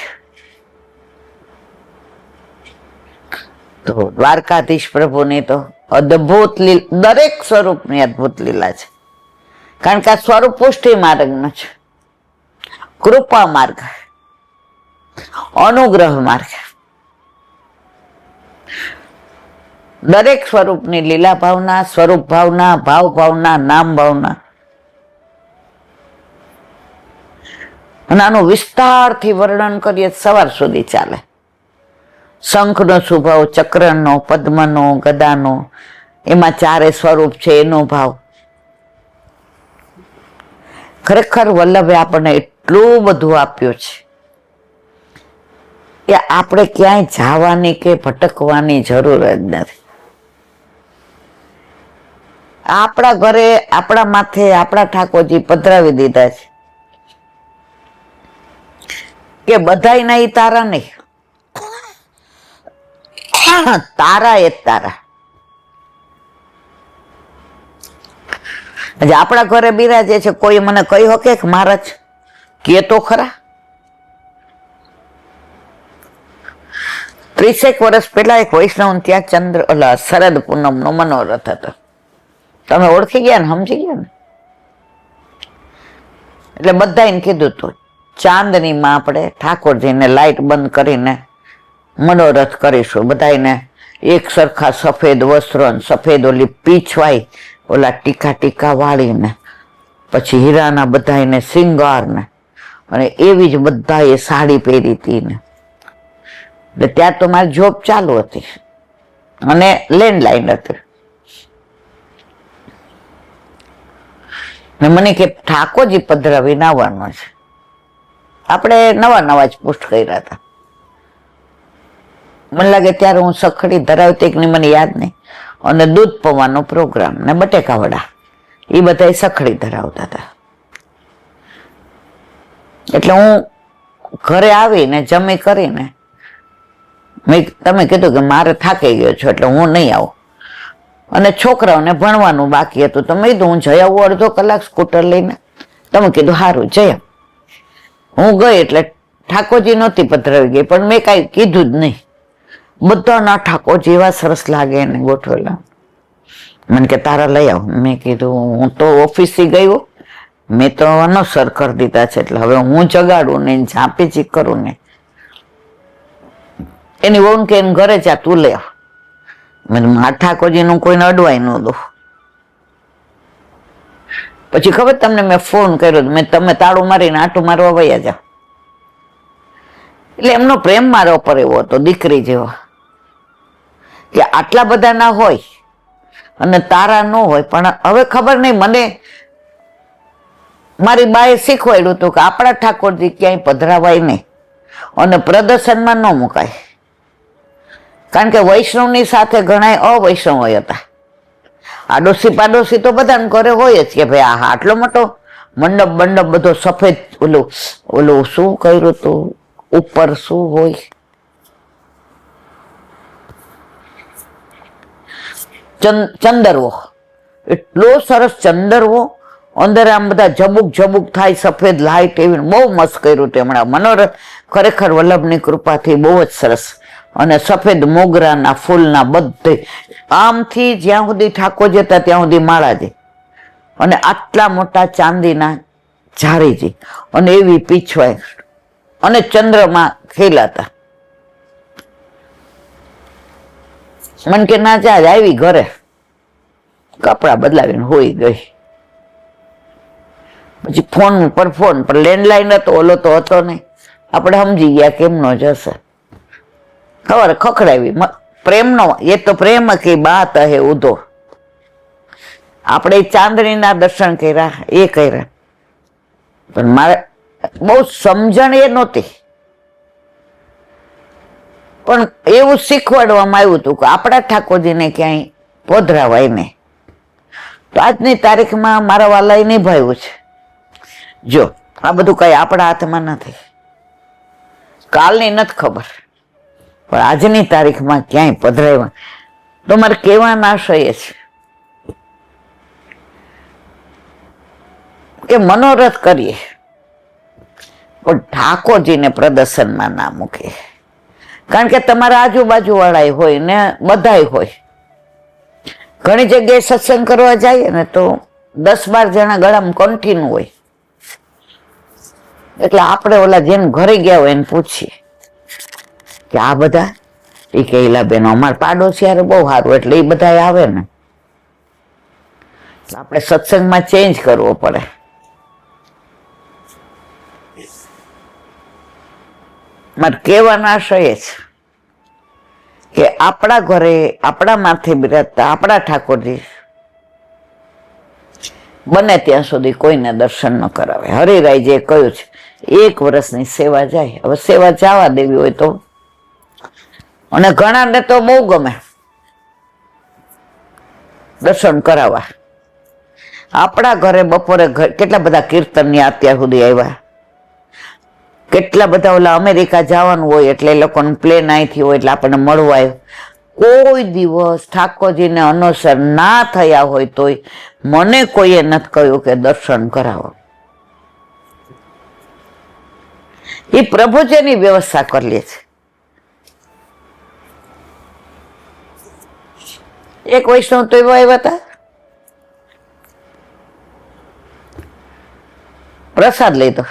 તો દ્વારકાધીશ પ્રભુની તો અદ્ભુત લીલા, દરેક સ્વરૂપની અદ્ભુત લીલા છે. કારણ કે આ સ્વરૂપ પુષ્ટિ માર્ગનો છે, કૃપા માર્ગ, અનુગ્રહ માર્ગ. દરેક સ્વરૂપની લીલા ભાવના, સ્વરૂપ ભાવના, ભાવ ભાવના, નામ ભાવના, અને આનું વિસ્તારથી વર્ણન કરીએ સવાર સુધી ચાલે. શંખનો સ્વભાવ, ચક્રનો, પદ્મનો, ગદાનો, એમાં ચારે સ્વરૂપ છે એનો ભાવ. ખરેખર વલ્લભે આપણને એટલું બધું આપ્યું છે કે આપણે ક્યાંય જવાની કે ભટકવાની જરૂર જ નથી. આપણા ઘરે આપણા માથે આપણા ઠાકોરજી પધરાવી દીધા છે કે બધાય નહીં તારા નહીં, તારા એ તારા. આપણા ઘરે બિરાજે છે, કોઈ મને કહી શકે કે મહારાજ કે તો ખરા. 30 વર્ષ પહેલા એક વૈષ્ણવ ત્યાં શરદ પૂનમ નો મનોરથ હતો. તમે ઓળખી ગયા ને, સમજી ગયા ને. એટલે બધાને કીધું હતું ચાંદની માં આપણે ઠાકોરજીને લાઈટ બંધ કરીને મનોરથ કરીશું. બધાને એક સરખા સફેદ વસ્ત્રો, સફેદ ઓલી પીછવાઈ ઓલા ટીકા ટીકા વાળીને, પછી હીરાના બધાને શિંગાર ને, અને એવી જ બધાએ સાડી પહેરી હતી ને. એટલે ત્યાં તો મારી જોબ ચાલુ હતી અને લેન્ડલાઈન હતી. ને મને કે ઠાકોરજી પધરાવીને આવવાનો છે. આપણે નવા નવા જ પોસ્ટ કર્યા હતા. મને લાગે ત્યારે હું સખડી ધરાવતી કે નહીં મને યાદ નહીં, અને દૂધ પૌવાનો પ્રોગ્રામ ને બટેકા વડા એ બધા સખડી ધરાવતા હતા. એટલે હું ઘરે આવીને જમી કરીને તમે કીધું કે મારે થાકી ગયો છો એટલે હું નહીં આવું, અને છોકરાઓને ભણવાનું બાકી હતું તો મેં કીધું હું જઈ આવું અડધો કલાક સ્કૂટર લઈને. તમે કીધું સારું જઈ આવ. હું ગઈ એટલે ઠાકોરજી નહોતી પધરાવી ગઈ, પણ મેં કાંઈ કીધું જ નહીં. બધાના ઠાકોરજી એવા સરસ લાગે એને ગોઠવેલા. મને કે તારા લઈ આવ. મેં કીધું હું તો ઓફિસથી ગયો, મેં તો અનવસર કરી દીધા છે, એટલે હવે હું જગાડું ને ઝાંપી કરું ને. એની વહુ કે ઘરે જા તું લઈ આવ. મેં ઠાકોરજીનું કોઈને અડવાઈ ન દો. પછી ખબર તમને મેં ફોન કર્યો, મેં તમે તાળું મારીને આટું મારવા વયા જાઓ. એટલે એમનો પ્રેમ મારા ઉપર એવો હતો દીકરી જેવો કે આટલા બધા ના હોય અને તારા ન હોય. પણ હવે ખબર નહીં, મને મારી બાએ શીખવાડ્યું હતું કે આપણા ઠાકોરજી ક્યાંય પધરાવાય નહીં અને પ્રદર્શનમાં ન મુકાય. કારણ કે વૈષ્ણવની સાથે ઘણા અવૈષ્ણવ હતા. આડોશી પાડોશી તો બધાને ઘરે હોય જ કે ભાઈ આ આટલો મોટો મંડપ બંડપ બધો સફેદ, ઓલું શું કર્યું હતું ઉપર શું હોય, ચંદરવો, એટલો સરસ ચંદરવો, અંદર આમ બધા ઝબુક ઝબુક થાય, સફેદ લાઈટ એવી, બહુ મસ્ત કર્યું હતું હમણાં મનોરથ. ખરેખર વલ્લભની કૃપાથી બહુ જ સરસ. અને સફેદ મોગરાના ફૂલના બધે આમથી જ્યાં સુધી ઠાકોર જતા ત્યાં સુધી માળાજી, અને આટલા મોટા ચાંદીના ઝારીજી, અને એવી પીછવાય, અને ચંદ્રમાં ખેલાતા. મન કે ના ચાલ આવી ઘરે, કપડા બદલાવીને હોઈ ગઈ. પછી ફોન ઉપર ફોન, પણ લેન્ડલાઈન હતો, ઓલો તો હતો નહીં. આપણે સમજી ગયા કેમનો જશે. ખબર ખખડાવી પ્રેમનો, એ તો પ્રેમ કે બાત હે ઉધો. આપણે ચાંદનીના દર્શન કર્યા, એ કર્યા, પણ મારે બહુ સમજણ એ નહોતી. પણ એવું શીખવાડવામાં આવ્યું હતું કે આપણા ઠાકોરજીને ક્યાંય પધરાવાય નહીં. તો આજની તારીખમાં મારા વાલાએ નિભાવ્યું છે. જો આ બધું કઈ આપણા હાથમાં નથી, કાલની નથી ખબર, પણ આજની તારીખમાં ક્યાંય પધરાવ્યા. તો મારે કહેવાના આશય છે કે મનોરથ કરીએ પણ ઠાકોરજીને પ્રદર્શનમાં ના મૂકીએ. કારણ કે તમારા આજુબાજુ વાળા હોય ને બધાય હોય. ઘણી જગ્યાએ સત્સંગ કરવા જઈએ ને તો 10-12 જણા ગળામાં કન્ટિન્યુ હોય. એટલે આપણે ઓલા જેમ ઘરે ગયા હોય એને પૂછીએ કે આ બધા, એ કે બેનો અમારા પાડોશી યારે બહુ સારું, એટલે એ બધા આવે ને. આપણે સત્સંગમાં ચેન્જ કરવો પડે. મારે કહેવાનો આશય છે કે આપણા ઘરે આપણા માથે બિરાજતા આપણા ઠાકોરજી બને ત્યાં સુધી કોઈને દર્શન ન કરાવે. હરિરાયજીએ કહ્યું છે 1 વર્ષની સેવા જાય. હવે સેવા જવા દેવી હોય તો, અને ઘણાને તો બહુ ગમે દર્શન કરાવવા. આપણા ઘરે બપોરે કેટલા બધા કીર્તનની અત્યાર સુધી આવ્યા, કેટલા બધા ઓલા અમેરિકા જવાનું હોય એટલે એ લોકોનું પ્લેન અહીંથી હોય એટલે આપણને મળવા આવ્યો. કોઈ દિવસ ઠાકોરજીને અનુસર ના થયા હોય તોય મને કોઈએ નથી કહ્યું કે દર્શન કરાવો. એ પ્રભુજીની વ્યવસ્થા કરી લે છે. એક વૈષ્ણવ તો એવા આવ્યા હતા, પ્રસાદ લીધો,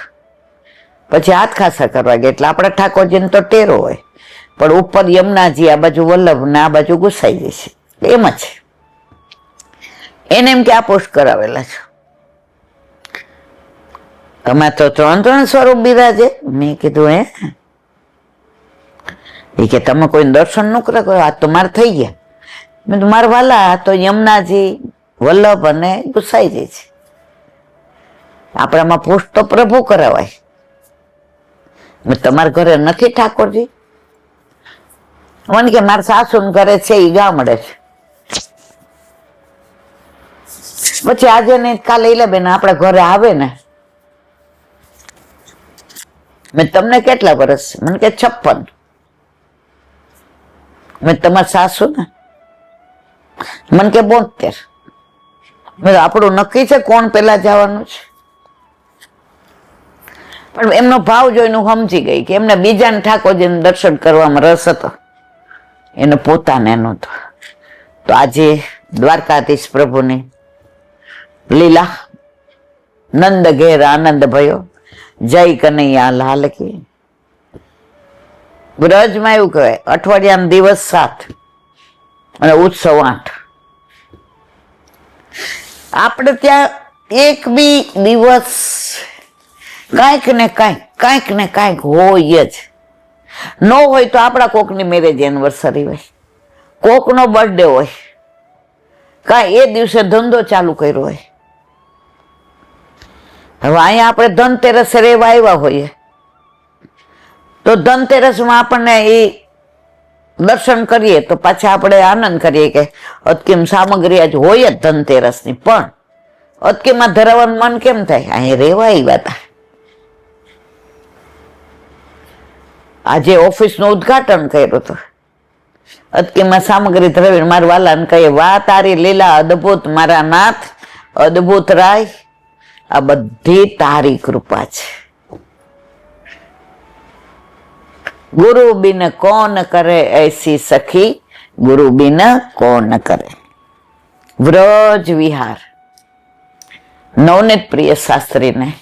પછી હાથ ખાસા કરવા ગયા. એટલે આપણા ઠાકોરજીને તો ટેરો હોય, પણ ઉપર યમુનાજી, આ બાજુ વલ્લભ ને આ બાજુ ગુસાઈ જશે. એમ જ એને એમ કે આ પોસ્ટ કરાવેલા છો, તમે તો 3 સ્વરૂપ બિરાજે. મેં કીધું એ કે તમે કોઈ દર્શન ન કરો, આ તો મારે થઈ ગયા. મેં તો મારા વાલા તો યમુનાજી, વલ્લભ અને ગુસાઈ જાય છે. આપણામાં પોસ્ટ તો પ્રભુ કરાવાય. તમારા ઘરે નથી ઠાકોરજી? મને કે મારા સાસુ ઘરે છે, એ ગામડે છે. પછી આજે ને કાલે બેન આપણા ઘરે આવે ને. મેં તમને કેટલા વર્ષ? મને કે 56. મેં તમારા સાસુ ને? મને કે 72. મેં આપણું નક્કી છે કોણ પેલા જવાનું છે. પણ એમનો ભાવ જોઈને હું સમજી ગઈ કે એમને બીજાને ઠાકોરજીને દર્શન કરવામાં રસ હતો, એને પોતાને નહોતો. તો આજે દ્વારકાધીશ પ્રભુની લીલા, નંદ ઘેર આનંદ ભયો, જય કનૈયા લાલ કી. બ્રજમાં એવું કહેવાય અઠવાડિયાનો દિવસ 7 અને ઉત્સવ 8. આપણે ત્યાં એક બી દિવસ કાંઈક ને કાંઈક હોય જ. ન હોય તો આપણા કોકની મેરેજ એનિવર્સરી હોય, કોકનો બર્થડે હોય, કાંઈ એ દિવસે ધંધો ચાલુ કર્યો હોય. હવે અહીંયા આપણે ધનતેરસે રહેવા આવ્યા હોઈએ તો ધનતેરસમાં આપણને એ દર્શન કરીએ તો પાછા આપણે આનંદ કરીએ કે અતકીમ સામગ્રી આજ હોય જ ધનતેરસની, પણ અતકીમાં ધરાવવાનું મન કેમ થાય? અહીં રહેવા આવ્યા હતા. આજે ઓફિસનું ઉદઘાટન કર્યું હતું, અતકીમાં સામગ્રી ધરાવીને મારા વાલાને કહીએ, વાહ તારી લીલા અદભુત મારા નાથ, અદભુત રાય, આ બધી તારી કૃપા છે. ગુરુ બિન કોણ કરે એસી સખી, ગુરુ બિન કોણ કરે. વ્રજ વિહાર, નવનીત પ્રિય શાસ્ત્રીને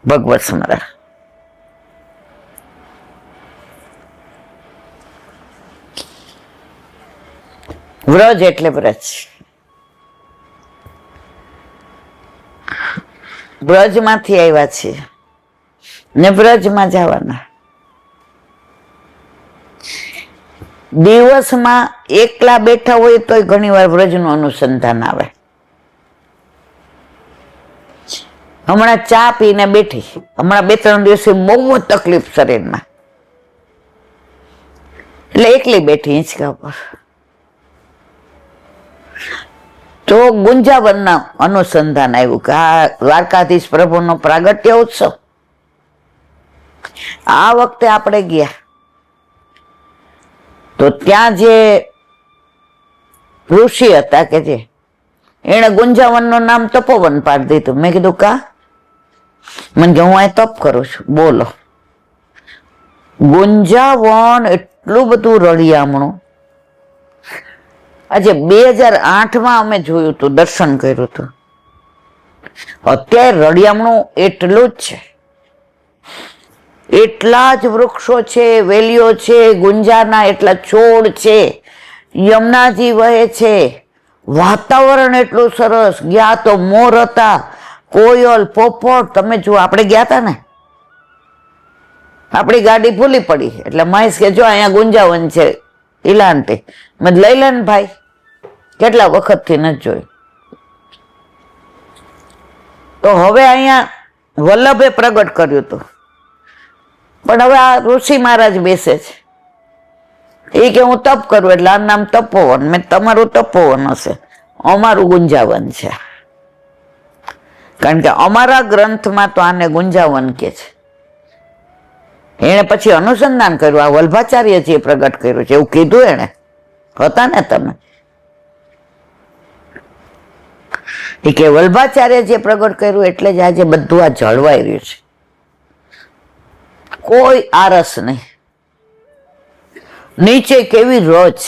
ભગવત સ્મરણ. વ્રજ એટલે વ્રજ. બ્રજમાંથી આવ્યા છીએ ને બ્રજમાં જવાના. દિવસમાં એકલા બેઠા હોય તોય ઘણી વાર વ્રજનું અનુસંધાન આવે. હમણાં ચા પીને બેઠી, હમણાં 2-3 દિવસે બહુ જ તકલીફ શરીરમાં, એટલે એકલી બેઠી હિંચકા પર, તો ગુંજાવનના અનુસંધાન આવ્યું કે આ દ્વારકાધીશ પ્રભુનો પ્રાગટ્ય ઉત્સવ. આ વખતે આપણે ગયા તો ત્યાં જે ઋષિ હતા કે જે એને ગુંજાવનનું નામ તપોવન પાડી દીધું. મેં કીધું કા? મને કે હું અહીં તપ કરું છું. બોલો, ગુંજાવન એટલું બધું રળિયામણું. આજે 2008માં અમે જોયું હતું, દર્શન કર્યું હતું. અત્યારે રળિયામણું એટલું જ છે, એટલા જ વૃક્ષો છે, વેલીઓ છે, ગુંજાના એટલા છોડ છે, યમુનાજી વહે છે, વાતાવરણ એટલું સરસ. ગયા તો મોર હતા, કોયલ, પોપટ. તમે જુઓ, આપણે ગયા હતા ને, આપણી ગાડી ભૂલી પડી એટલે મહેશ કે જો અહીંયા ગુંજાવન છે ઇલાંટે. મેં લઈ લે ને ભાઈ, કેટલા વખતથી નથી જોયું. તો હવે અહીંયા વલ્લભે પ્રગટ કર્યું હતું, પણ હવે આ ઋષિ મહારાજ બેસે છે. એ કે હું તપ કરું એટલે આ નામ તપોવન. મેં તમારું તપોવન હશે, અમારું ગુંજાવન છે, કારણ કે અમારા ગ્રંથમાં તો આને ગુંજાવન કે છે. એને પછી અનુસંધાન કર્યું, આ વલ્ભાચાર્યજીએ પ્રગટ કર્યું છે એવું કીધું એને. હતા ને તમે? એ કે વલ્ભાચાર્યજીએ પ્રગટ કર્યું એટલે જ આજે બધું આ જળવાઈ રહ્યું છે. કોઈ આરસ નહીં. નીચે કેવી રજ,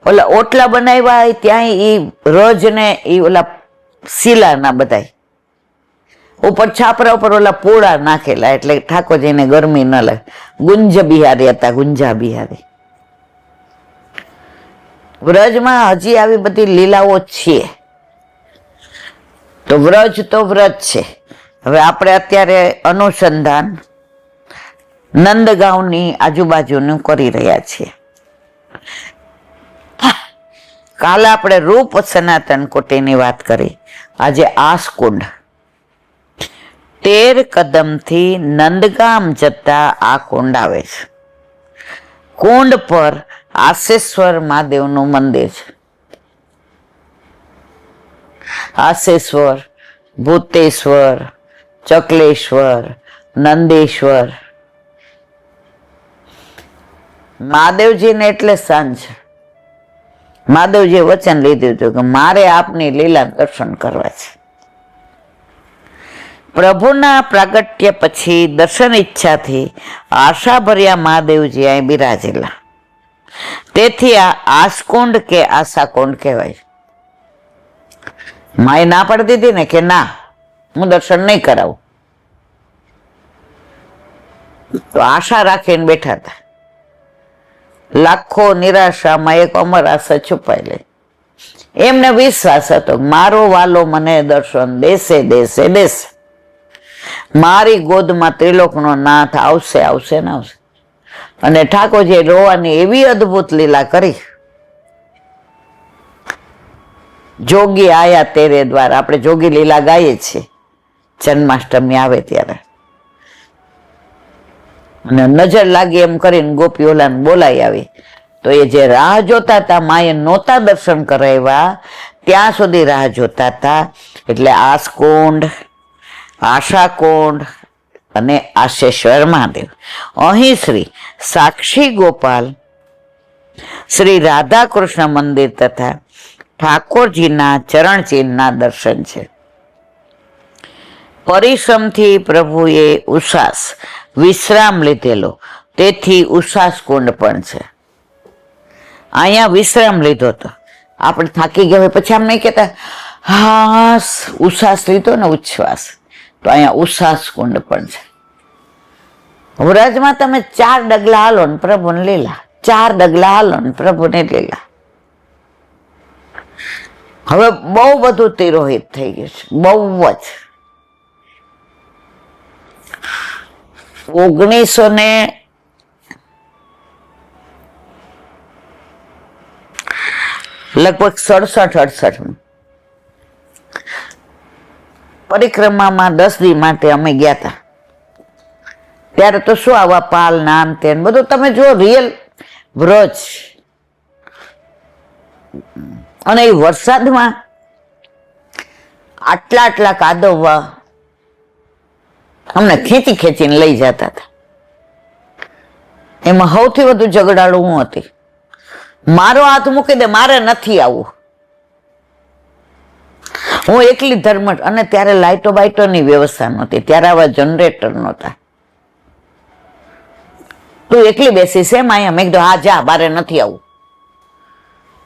ઓલા ઓટલા બનાવ્યા ત્યાં ઈ રજ ને ઈ ઓલા શીલાના બધાય ઉપર છાપરા ઉપર ઓલા પોળા નાખેલા, એટલે ઠાકોરજીને ગરમી ન લાગે. ગુંજ બિહારી હતા, ગુંજા બિહારી. વ્રજમાં હજી આવી બધી લીલાઓ છે. તો વ્રજ તો વ્રજ છે. હવે આપણે અત્યારે અનુસંધાન નંદગાંવની આજુબાજુનું કરી રહ્યા છીએ. કાલે આપણે રૂપ સનાતન કોટીની વાત કરી, આજે આસકુંડ. 13 કદમથી નંદગામ જતા આ કુંડ આવે છે. કુંડ પર આસેશ્વર મહાદેવનું મંદિર છે. આસેશ્વર, ભૂતેશ્વર, ચકલેશ્વર, નંદેશ્વર. મહાદેવજીને એટલે સાંજ. મહાદેવજીએ વચન લીધું હતું કે મારે આપની લીલા દર્શન કરવા છે. પ્રભુના પ્રાગટ્ય પછી દર્શન ઈચ્છાથી આશાભર્યા મહાદેવજી અહીં બિરાજેલા. તેથી આ આસકુંડ કે આશાકુંડ કહેવાય. માએ ના પાડી દીધી ને કે ના, હું દર્શન નહીં કરાવું, તો આશા રાખીને બેઠા હતા. લાખો નિરાશામાં એક અમર આશા છુપાઈ લે. એમને વિશ્વાસ હતો મારો વાલો મને દર્શન દેશે દેશે દેશે. મારી ગોદમાં ત્રિલોકનો નાથ આવશે આવશે ને આવશે. અને ઠાકોરજીએ રોવાની એવી અદ્ભુત લીલા કરી. જોગી આયા તેરે દ્વાર, આપણે જોગી લીલા ગાઈએ છીએ જન્માષ્ટમી આવે ત્યારે. અને નજર લાગી એમ કરીને ગોપી ઓલાને બોલાઈ આવી. તો એ જે રાહ જોતા હતા, માએ નહોતા દર્શન કરાવ્યા ત્યાં સુધી રાહ જોતા હતા. એટલે આસકુંડ, આશાકુંડ અને આશેશ્વર મહાદેવ. અહીં શ્રી સાક્ષી ગોપાલ, શ્રી રાધા કૃષ્ણ મંદિર તથા ઠાકોરજીના ચરણચિહ્નના દર્શન છે. પરિશ્રમથી પ્રભુએ ઉષાસ વિશ્રામ લીધેલો, તેથી ઉષાસ કુંડ પણ છે. અહીંયા વિશ્રામ લીધો હતો. આપણે થાકી ગયા પછી આમ નહીં કહેતા હાસ ઉશ્વાસ લીધો ને, ઉચ્છ્વાસ. તો અહીંયા ઉષાસ કુંડ પણ છે. વ્રજમાં તમે 4 ડગલા હાલો ને પ્રભુને લીલા, 4 ડગલા હાલો ને પ્રભુને લીલા. હવે બહુ બધું તિરોહિત થઈ ગયું છે, બહુ જ. લગભગ 67-68 પરિક્રમામાં 10 દી માટે અમે ગયા હતા. ત્યારે તો શું આવા પાલ નામ તેન બધું તમે જો રિયલ વ્રજ. અને એ વરસાદમાં આટલા કાદવવા અમને ખેંચીને લઈ જતા હતા. એમાં સૌથી વધુ ઝઘડાળું હું હતી. મારો હાથ મૂકી દે, મારે નથી આવવું. હું એકલી ધર્મટ. અને ત્યારે લાઇટો બાઇટોની વ્યવસ્થા નહોતી, ત્યારે આવા જનરેટર નહોતા. તું એકલી બેસીશ એમ અહીંયા? મેં કીધું હા જા, બારે નથી આવું.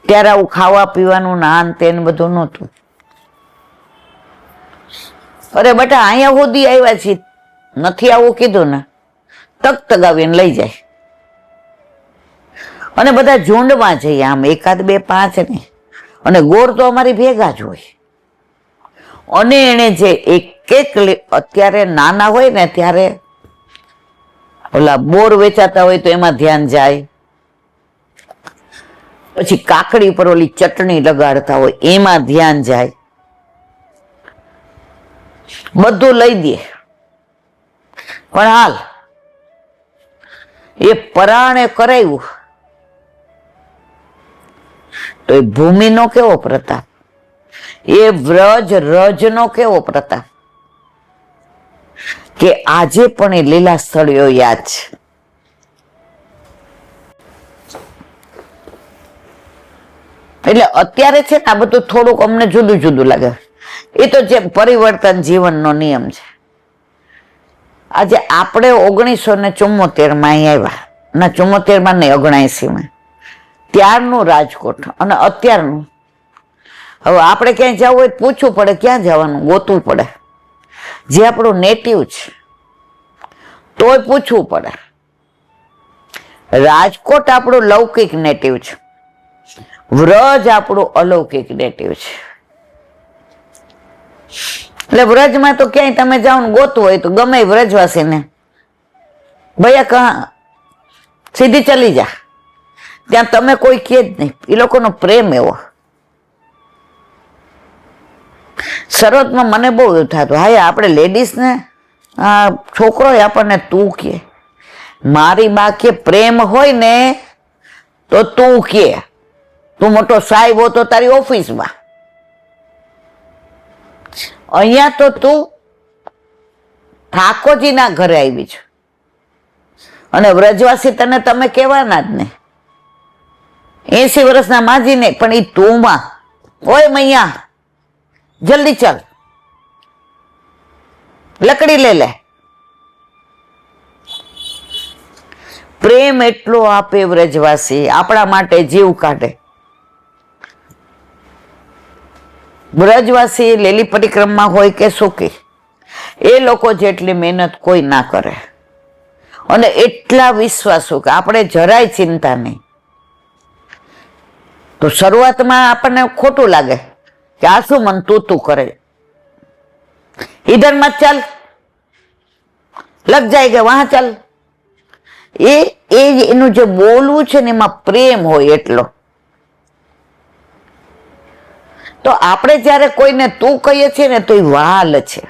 ત્યારે આવું ખાવા પીવાનું નાન તેન બધું નહોતું. અરે બેટા અહીંયા સુધી આવ્યા છીએ, નથી આવું કીધું ને તક તગાવીને લઈ જાય. અને બધા ઝુંડમાં જઈએ, આમ 1, 2, 5 નહીં. અને ગોળ તો અમારી ભેગા જ હોય. અને એને જે એક અત્યારે નાના હોય ને ત્યારે ઓલા બોર વેચાતા હોય તો એમાં ધ્યાન જાય. પછી કાકડી પર ઓલી ચટણી લગાડતા હોય એમાં ધ્યાન જાય. બધું લઈ દે. પણ હાલ એ પરાણે કરાયું તો એ ભૂમિનો કેવો પ્રતાપ, એ રજનો કેવો પ્રતાપ કે આજે પણ એ લીલા સ્થળીઓ યાદ છે. એટલે અત્યારે છે ને આ બધું થોડુંક અમને જુદું લાગે. એ તો જે પરિવર્તન જીવનનો નિયમ છે. આજે આપણે 1974 આવ્યા, ના 74 નહીં 79 ત્યારનું રાજકોટ અને અત્યારનું. હવે આપણે ક્યાંય જવું હોય પૂછવું પડે, ક્યાં જવાનું ગોતવું પડે. જે આપણું નેટિવ છે તોય પૂછવું પડે. રાજકોટ આપણું લૌકિક નેટિવ છે, વ્રજ આપણું અલૌકિક નેટિવ છે. એટલે વ્રજમાં તો ક્યાંય તમે જાઓ ને ગોતવું હોય તો ગમે વ્રજવાસીને ભૈયા કહા સીધી ચલી જા, ત્યાં તમે કોઈ કહે જ નહીં. એ લોકોનો પ્રેમ એવો. શરૂઆતમાં મને બહુ એવું થતું, હા આપણે લેડીઝને છોકરો આપણને તું કે. મારી બા કે પ્રેમ હોય ને તો તું કે. તું મોટો સાહેબ હો તો તારી ઓફિસમાં. અહીંયા તો તું ઠાકોરજીના ઘરે આવી છે અને વ્રજવાસી તને તમે કહેવાના જ ને. 80 વર્ષના માજીને પણ એ તુંમાં ઓય મૈયા જલ્દી ચાલ, લકડી લે લે. પ્રેમ એટલો આપે વ્રજવાસી, આપણા માટે જીવ કાઢે. વ્રજવાસી લીલી પરિક્રમા હોય કે સુખી, એ લોકો જેટલી મહેનત કોઈ ના કરે. અને એટલા વિશ્વાસુ કે આપણે જરાય ચિંતા નહીં. તો શરૂઆતમાં આપણને ખોટું લાગે કે આ શું મન તું કરે, ઇધર મત ચાલ, લગ જાયગે વહાં ચાલ. એનું જે બોલવું છે ને એમાં પ્રેમ હોય એટલો. તો આપણે જયારે કોઈને તું કહીએ છીએ ને તો એ વાલ છે,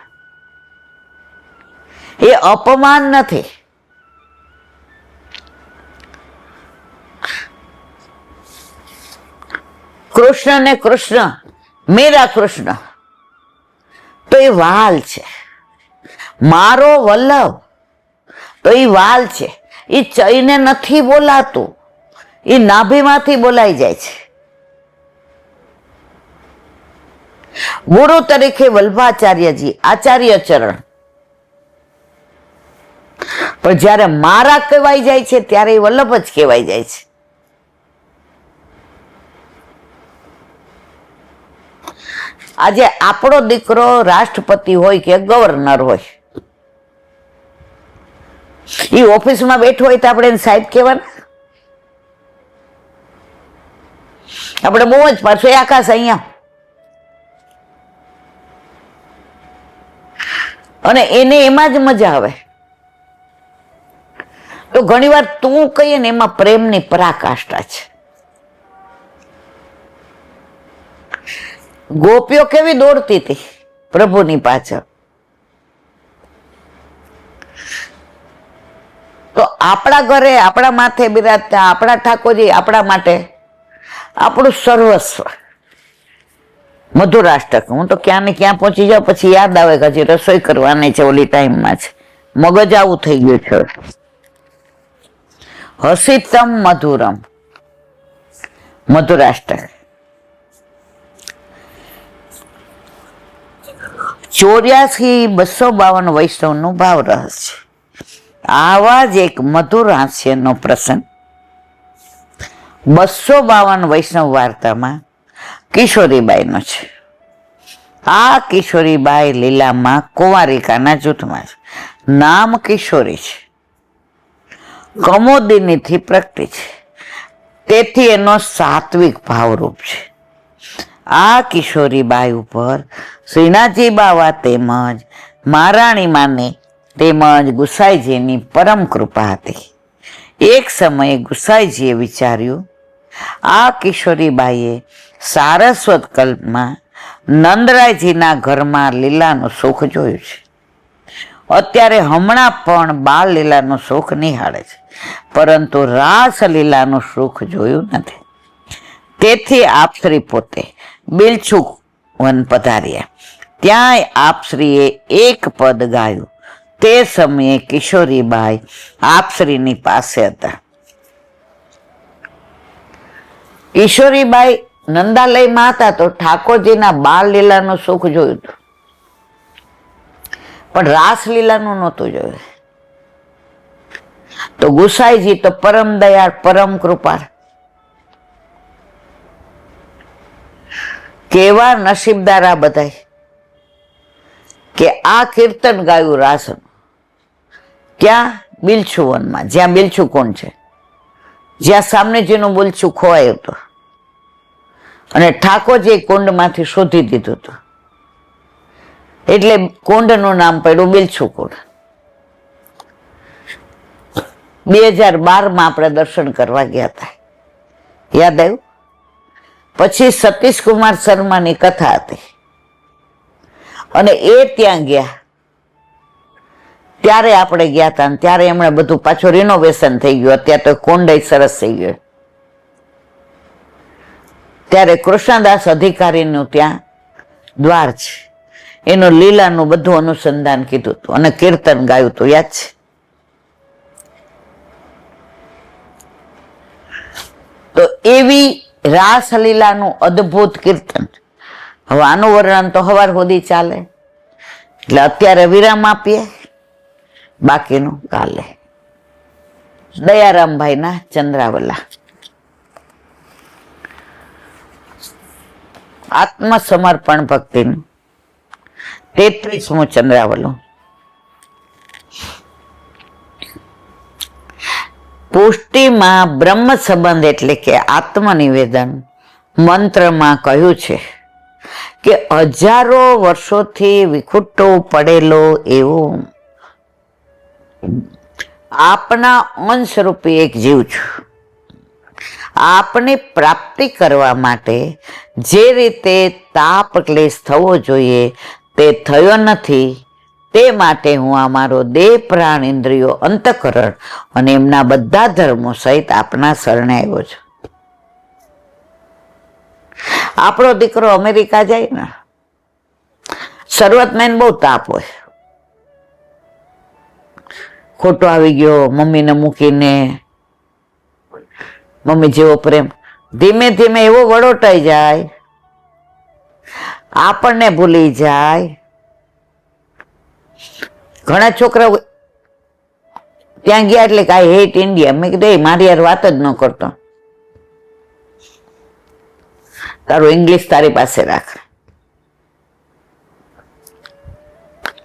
એ અપમાન નથી. કૃષ્ણ ને કૃષ્ણ, મેરા કૃષ્ણ, તો એ વાલ છે. મારો વલ્લભ, તો એ વાલ છે. એ ચઈને નથી બોલાતું, એ નાભીમાંથી બોલાઈ જાય છે. ગુરુ તરીકે વલ્ભાચાર્યજી, આચાર્ય ચરણ. પણ જયારે મારા કહેવાય જાય છે ત્યારે એ વલ્લભ જ કહેવાય જાય છે. આજે આપણો દીકરો રાષ્ટ્રપતિ હોય કે ગવર્નર હોય, એ ઓફિસમાં બેઠો હોય તો આપણે એને સાહેબ કહેવાના? આપણે બહુ જ પાછો આકાશ અહીંયા. અને એને એમાં જ મજા આવે. તો ઘણીવાર તું કહીએ ને એમાં પ્રેમની પરાકાષ્ઠા છે. ગોપીઓ કેવી દોડતી હતી પ્રભુની પાછળ. તો આપણા ઘરે આપણા માથે બિરાજતા આપણા ઠાકોરજી આપણા માટે આપણું સર્વસ્વ. મધુરાષ્ટક હું તો ક્યાં ને ક્યાં પહોંચી જાઉં, પછી યાદ આવે કે હજી રસોઈ કરવાની છે, ઓલી ટાઈમમાં છે, મગજ આવું થઈ ગયું છે. હસિતમ મધુરમ મધુરાષ્ટક. 84,252 વૈષ્ણવનું ભાવ રહસ છે. આવા જ એક મધુર હાસ્યનો પ્રસંગ 252 વૈષ્ણવ વાર્તામાં કિશોરીબાઈનો છે. આ કિશોરીબાઈ લીલામાં કુંવારિકાના જૂથમાં છે. નામ કિશોરી છે, કમોદિનીથી પ્રગટી છે, તેથી એનો સાત્વિક ભાવરૂપ છે. આ કિશોરીબાઈ ઉપર શ્રીનાથજી બાવા તેમજ મહારાણી માને તેમજ ગુસાઈજીની પરમ કૃપા હતી. એક સમયે ગુસાઈજીએ વિચાર્યું, આ કિશોરીબાઈએ સારસ્વત કલ્પમાં નંદરાયજીના ઘરમાં લીલાનું સુખ જોયું છે. અત્યારે હમણાં પણ બાળ લીલાનું સુખ નિહાળે છે, પરંતુ રાસલીલાનું સુખ જોયું નથી. તેથી આપશ્રી પોતે બિલછુક વન પધાર્યા. ત્યાંય આપશ્રીએ એક પદ ગાયું. તે સમયે કિશોરીબાઈ આપશ્રીની પાસે હતા. કિશોરીબાઈ નંદાલયમાં હતા તો ઠાકોરજીના બાળ લીલાનું સુખ જોયું હતું, પણ રાસલીલાનું નહોતું જોયું. તો ગુસાઈજી તો પરમ દયાળ પરમ કૃપાળ, કેવા નસીબદાર આ બધાય કે આ કીર્તન ગાયું રાસનું. ક્યાં? બિલછુ વનમાં, જ્યાં બિલછુ કુંડ છે, જ્યાં સામનેજીનું બિલછુ ખોવાયું હતું અને ઠાકોરજી કુંડમાંથી શોધી દીધું હતું, એટલે કુંડનું નામ પડ્યું બિલછુ કુંડ. 2012માં આપણે દર્શન કરવા ગયા હતા, યાદ આવ્યું? પછી સતીશ કુમાર શર્માની કથા હતી અને એ ત્યાં ગયા ત્યારે આપણે ગયા હતા. ત્યારે એમણે બધું પાછું રિનોવેશન થઈ ગયું, અત્યારે તો કુંડ સરસ થઈ ગયું. ત્યારે કૃષ્ણદાસ અધિકારીનું ત્યાં દ્વાર છે, એનું લીલાનું બધું અનુસંધાન કીધું હતું અને કીર્તન ગાયું હતું, યાદ છે? તો એવી રાસલીલાનું અદ્ભુત કીર્તન. હવે આનું વર્ણન તો હવાર સુધી ચાલે, એટલે અત્યારે વિરામ આપીએ, બાકીનું કાલે. દયારામભાઈના ચંદ્રાવલા. આત્મસમર્પણ ભક્તિનું 33મું ચંદ્રાવલું. પુષ્ટિમાં બ્રહ્મ સંબંધ એટલે કે આત્મનિવેદન મંત્રમાં કહ્યું છે કે હજારો વર્ષોથી વિખૂટો પડેલો એવો આપના અંશરૂપી એક જીવ છું. આપની પ્રાપ્તિ કરવા માટે જે રીતે તાપ ક્લેશ થવો જોઈએ તે થયો નથી. તે માટે હું અમારો દેહ પ્રાણ ઇન્દ્રિયો અંતઃકરણ અને એમના બધા ધર્મો સહિત આપના શરણે આવ્યો છું. આપણો દીકરો અમેરિકા જાય ને, શરૂઆતમાં એને બહુ તાપ હોય, ખોટો આવી ગયો, મમ્મીને મૂકીને, મમ્મી જેવો પ્રેમ. ધીમે ધીમે એવો વળોટાઈ જાય, આપણને ભૂલી જાય. ઘણા છોકરાઓ ત્યાં ગયા એટલે કે આઈ હેટ ઇન્ડિયા. મેં કીધું મારી યાર વાત જ ન કરતો, તારું ઇંગ્લિશ તારી પાસે રાખ.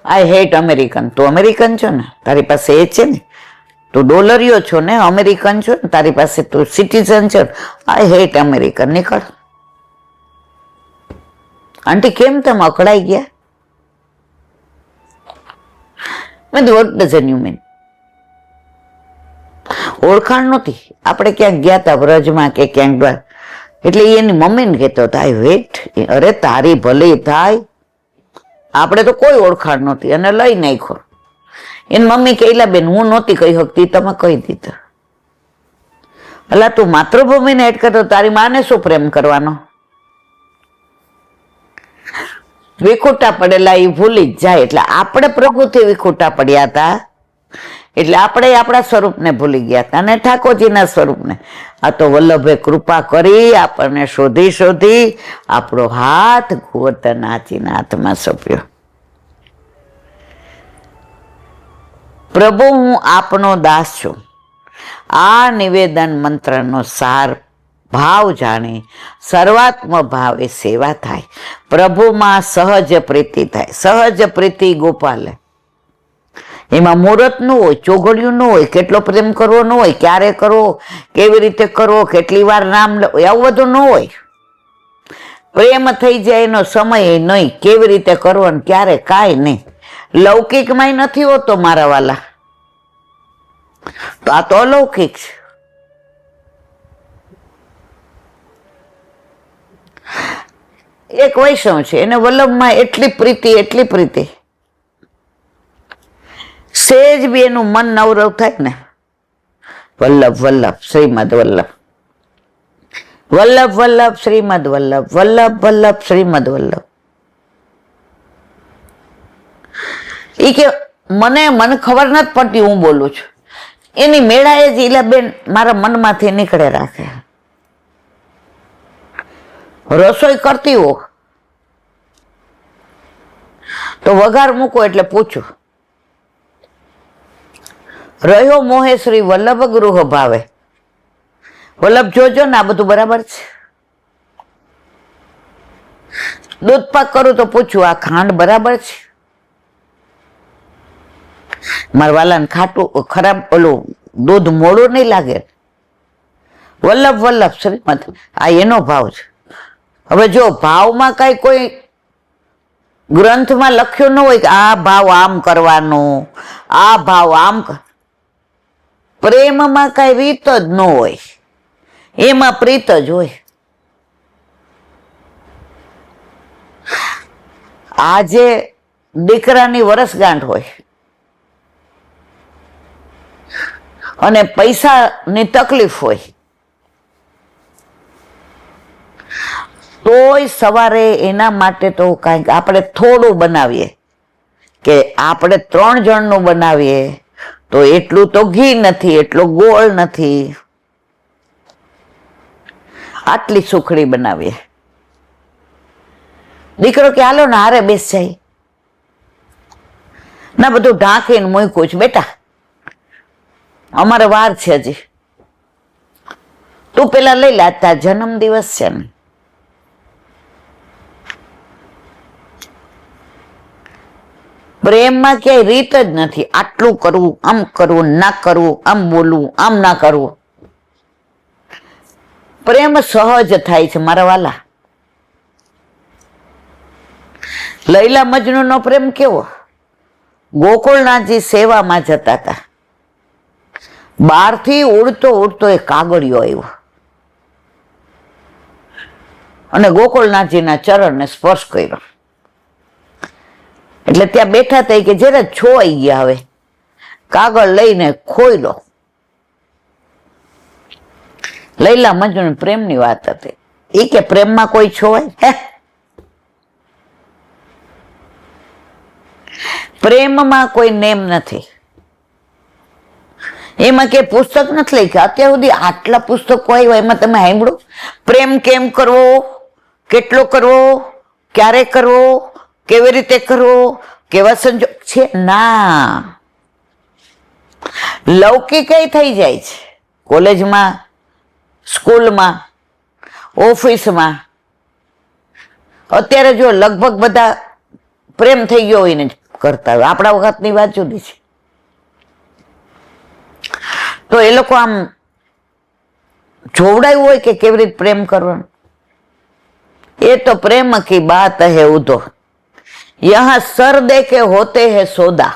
I hate American. તું અમેરિકન છો ને, તારી પાસે એ છે ને, તું ડોલરીઓ છો ને, અમેરિકન છો ને, તારી પાસે તું સિટીઝન છો. I hate American. નીકળ. આંટી કેમ તમે અકળાઈ ગયા? મેં વોટ ડઝન્ટ યુ મીન? ઓળખાણ નહોતી. આપણે ક્યાંક ગયા હતા વ્રજમાં કે ક્યાંક દ્વાર, એટલે એની મમ્મીને કહેતો થાય વેટ, અરે તારી ભલી થાય, આપણે તો કોઈ ઓળખાણ નહોતી અને લઈ નાખ્યો. એની મમ્મી કે બેન હું નહોતી કહી શકતી, તમે કહી દીધા. અલા તું માતૃભૂમિને એડ કરતો, તારી માને શું પ્રેમ કરવાનો? વિખૂટા પડેલા એ ભૂલી જ જાય. એટલે આપણે પ્રભુથી વિખૂટા પડ્યા હતા, એટલે આપણે આપણા સ્વરૂપને ભૂલી ગયા હતા અને ઠાકોરજીના સ્વરૂપને. આ તો વલ્લભે કૃપા કરી આપણને શોધી શોધી આપણો હાથ ગોવર્ધન નાચીના હાથમાં સોંપ્યો. પ્રભુ હું આપનો દાસ છું. આ નિવેદન મંત્રનો સાર ભાવ જાણી સર્વાત્મ ભાવે સેવા થાય. પ્રભુમાં સહજ પ્રીતિ થાય. સહજ પ્રીતિ ગોપાલે, એમાં મુહૂર્ત ન હોય, ચોઘડિયું ન હોય, કેટલો પ્રેમ કરવો ન હોય, ક્યારે કરવો, કેવી રીતે કરવો, કેટલી વાર નામ આવું બધું ન હોય. પ્રેમ થઈ જાય એનો સમય નહીં, કેવી રીતે કરવો ને ક્યારે, કાંઈ નહીં. લૌકિકમાં નથી હોતો મારા વાલા, તો આ તો અલૌકિક છે. એક વૈષ્ણવ છે, એને વલ્લભમાં એટલી પ્રીતિ, સેજ બી એનું મન નવરવ થાય ને, વલ્લભ વલ્લભ શ્રીમદ વલ્લભ, વલ્લભ વલ્લભ શ્રીમદ વલ્લભ, વલ્લભ વલ્લભ શ્રીમદ વલ્લભ. એ કે મને ખબર નથી પડતી હું બોલું છું, એની મેળાએ જ ઈલાબેન મારા મનમાંથી નીકળે રાખે. રસોઈ કરતી હો તો વઘાર મૂકો એટલે પૂછું, રહ્યો મોહે શ્રી વલ્લભ ગૃહ ભાવે. વલ્લભ જોજો ને આ બધું બરાબર છે. દૂધ પાક કરું તો પૂછું આ ખાંડ બરાબર છે? મારા વાલાને ખાટું ખરાબ ઓલું દૂધ મોડું નહીં લાગે. વલ્લભ વલ્લભ શ્રીમદ, આ એનો ભાવ છે. હવે જો ભાવમાં કઈ કોઈ ગ્રંથમાં લખ્યું ન હોય કે આ ભાવ આમ કરવાનો, આ ભાવ આમ, પ્રેમમાં કઈ રીત જ ન હોય, એમાં પ્રીત જ હોય. આજે દીકરાની વરસગાંઠ હોય અને પૈસાની તકલીફ હોય, તોય સવારે એના માટે તો કાંઈક આપણે થોડું બનાવીએ, કે આપણે 3 જણનું બનાવીએ તો એટલું તો ઘી નથી, એટલો ગોળ નથી, આટલી સુખડી બનાવીએ. દીકરો કે હાલો ને હારે બેસ જાય, ના બધું ઢાંકીને મૂક્યું છે, બેટા અમારે વાર છે હજી, તું પેલા લઈ લે, તાર જન્મ દિવસ છે ને. પ્રેમમાં ક્યાંય રીત જ નથી, આટલું કરવું, આમ કરવું, ના કરવું, આમ બોલવું, આમ ના કરવું. પ્રેમ સહજ થાય છે મારા વાલા. લૈલા મજનૂનો પ્રેમ કેવો? ગોકુળનાથજી સેવામાં જતા હતા, બહારથી ઉડતો ઉડતો એ કાગળિયો આવ્યો અને ગોકુળનાથજીના ચરણને સ્પર્શ કર્યો. એટલે ત્યાં બેઠા હતા કે જરા છોવાઈ ગયા, હવે કાગળ લઈને ખોઈ લો. લૈલા મજનૂ પ્રેમની વાત હતી. એ કે પ્રેમમાં કોઈ છોવાય? હે, પ્રેમમાં કોઈ નેમ નથી. એમાં કે પુસ્તક નથી લખ્યા અત્યાર સુધી, આટલા પુસ્તકો આવ્યા, એમાં તમે સાંભળો પ્રેમ કેમ કરવો, કેટલો કરવો, ક્યારે કરવો, કેવી રીતે કરવો, કેવા સંજોગ છે? ના, લૌકિક થઈ જાય છે. કોલેજમાં, સ્કૂલમાં, ઓફિસમાં અત્યારે જો લગભગ બધા પ્રેમ થઈ ગયો હોય ને કરતા હોય. આપણા વખતની વાત જુદી છે. તો એ લોકો આમ જોવડાયું હોય કે કેવી રીતે પ્રેમ કરવાનો. એ તો પ્રેમ કી બાત હે ઉધો, યહાં સર દે કે હોતે હે સોદા,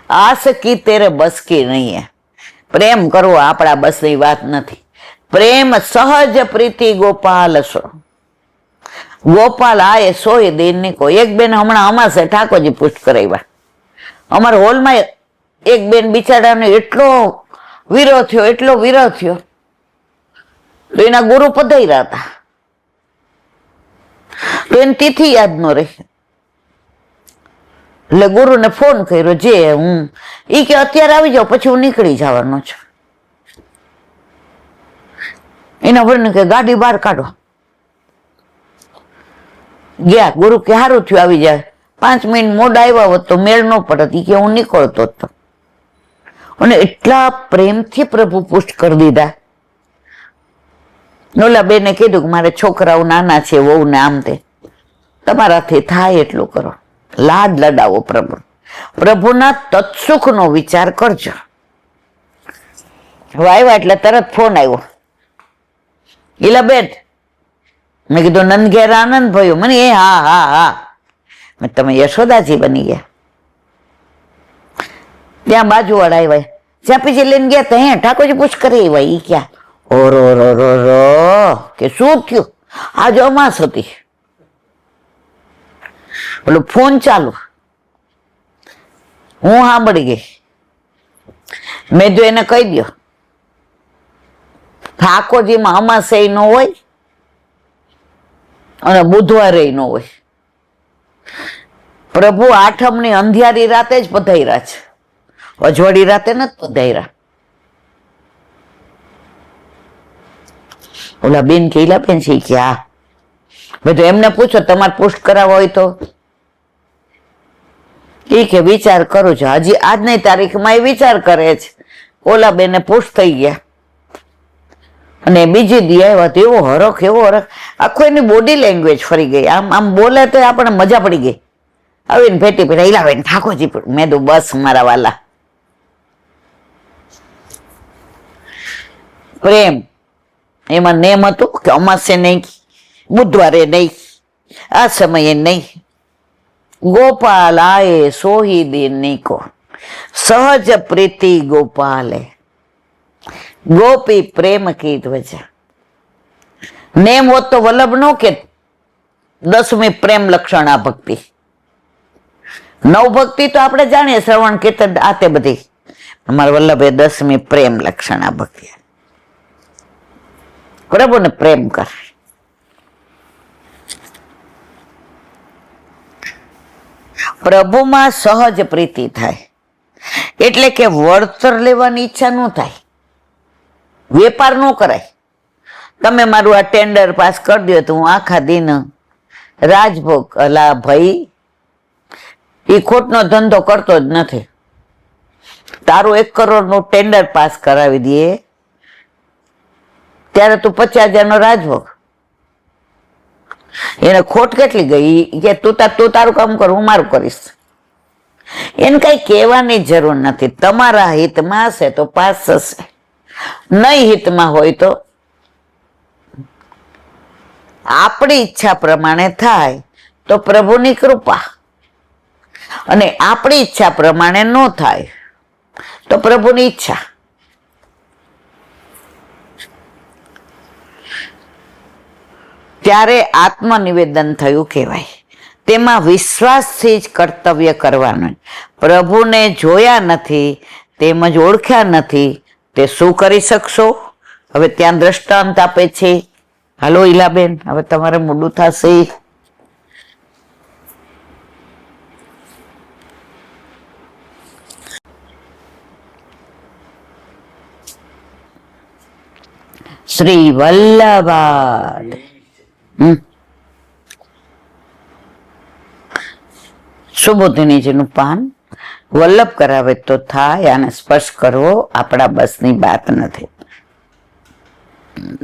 આસ કી તેરે બસ કી નહીં હે. પ્રેમ કરવો આપણા બસની વાત નથી. પ્રેમ સહજ પ્રીતિ ગોપાલ સો, ગોપાલ આયે સોય દિન કો. એક બેન હમણાં અમાસે ઠાકોરજી પુષ્ટ કરાવ્યા. અમારા હોલમાં એક બેન બિચારાને એટલો વિરોહ થયો, એટલો વિરોહ થયો, તો એના ગુરુ પધાર્યા હતા, તો એની તિથિ યાદ ન રહી. એટલે ગુરુને ફોન કર્યો, જે હું ઈ કે અત્યારે આવી જાઓ, પછી હું નીકળી જવાનો છું. એના વડને કે ગાડી બહાર કાઢો. ગયા. ગુરુ કે સારું થયું આવી જાય, 5 મિનિટ મોડા આવ્યા હોત તો મેળ ન પડત. ઈ કે હું નીકળતો હતો. અને એટલા પ્રેમથી પ્રભુ પુષ્ટ કરી દીધા. નોલા બેને કીધું કે મારે છોકરાઓ નાના છે, વહુ ને આમ તે, તમારાથી થાય એટલું કરો, લાડ લડાવો પ્રભુ. પ્રભુના તત્સુખનો વિચાર કરજો. હવે આવ્યા એટલે તરત ફોન આવ્યો, ઈલાબેન. મેં કીધું નંદ ઘેર આનંદ ભયો? મને એ હા હા હા. મેં તમે યશોદાજી બની ગયા. ત્યાં બાજુ વાળા આવ્યા, જ્યાં પછી લઈને ગયા ત્યાં ઠાકોરજી પૂછ કરી આવ્યા. ઈ ક્યાં? ઓરો રો રો રો કે શું થયું? આજે અમાસ હતી. બોલો ફોન ચાલુ, હું સાંભળી ગઈ. મેં જો એને કહી દો, ઠાકોરજીમાં અમાસે ન હોય અને બુધવારે ન હોય. પ્રભુ આઠમની અંધિયારી રાતે જ પધાર્યા છે, અજવાળી રાતે નથી પધાર્યા. ઓલા બેન કે ઈલા બેન છે કે હા. બધું એમને પૂછો, તમારે પુષ્ટ કરાવવા હોય તો. એ કે વિચાર કરું છું. હજી આજની તારીખમાં એ વિચાર કરે છે. ઓલા બેને પુષ્ટ થઈ ગયા અને બીજી દી આવ્યા તો એવો હરખ, એવો હરખ, આખો એની બોડી લેંગ્વેજ ફરી ગઈ. આમ આમ બોલે તો આપણને મજા પડી ગઈ. આવીને ભેટી પેલા ઈલાબેન ઠાકોરજી. મેં તો બસ મારા વાલા. પ્રેમ એમાં નેમ હતું કે અમાસે નહીં, બુધવારે નહીં, આ સમયે નહીં. ગોપાલ આયે સોહી દિન નીકો, સહજ પ્રીતિ ગોપાલે, ગોપી પ્રેમ કી ધ્વજા. નેમ હોત તો વલ્લભ નો કે 10મી પ્રેમ લક્ષણા ભક્તિ. 9 ભક્તિ તો આપણે જાણીએ, શ્રવણ કીર્તન આ તે બધી. અમારા વલ્લભે 10મી પ્રેમ લક્ષણા ભક્તિ. પ્રભુને પ્રેમ કર. પ્રભુમાં સહજ પ્રીતિ થાય, એટલે કે વળતર લેવાની ઈચ્છા ન થાય, વેપાર ન કરાય. તમે મારું આ ટેન્ડર પાસ કરી દો તો હું આખા દિન રાજભોગ. અલા ભાઈ, એ ખોટનો ધંધો કરતો જ નથી. તારું 1 કરોડનું ટેન્ડર પાસ કરાવી દે ત્યારે તું 50,000નો રાજભોગ. એને ખોટ કેટલી ગઈ કે તું તારું કામ કર, હું મારું કરીશ. એને કઈ કહેવાની જરૂર નથી. તમારા હિતમાં હશે તો પાસ થશે, નહીં હિતમાં હોય તો આપણી ઈચ્છા પ્રમાણે થાય તો પ્રભુની કૃપા, અને આપણી ઈચ્છા પ્રમાણે ન થાય તો પ્રભુની ઈચ્છા. ત્યારે આત્મનિવેદન થયું કહેવાય. તેમાં વિશ્વાસથી જ કર્તવ્ય કરવાનું. પ્રભુને જોયા નથી, તેમજ ઓળખ્યા નથી, તે શું કરી શકશો? હવે ત્યાં દ્રષ્ટાંત આપે છે. હાલો ઈલાબેન, હવે તમારે મોડું થશે. શ્રી વલ્લભાદ. સુબોધિનીજીનું પાન વલ્લભ કરાવે તો થાય, આને સ્પર્શ કરવો આપણા બસની વાત નથી.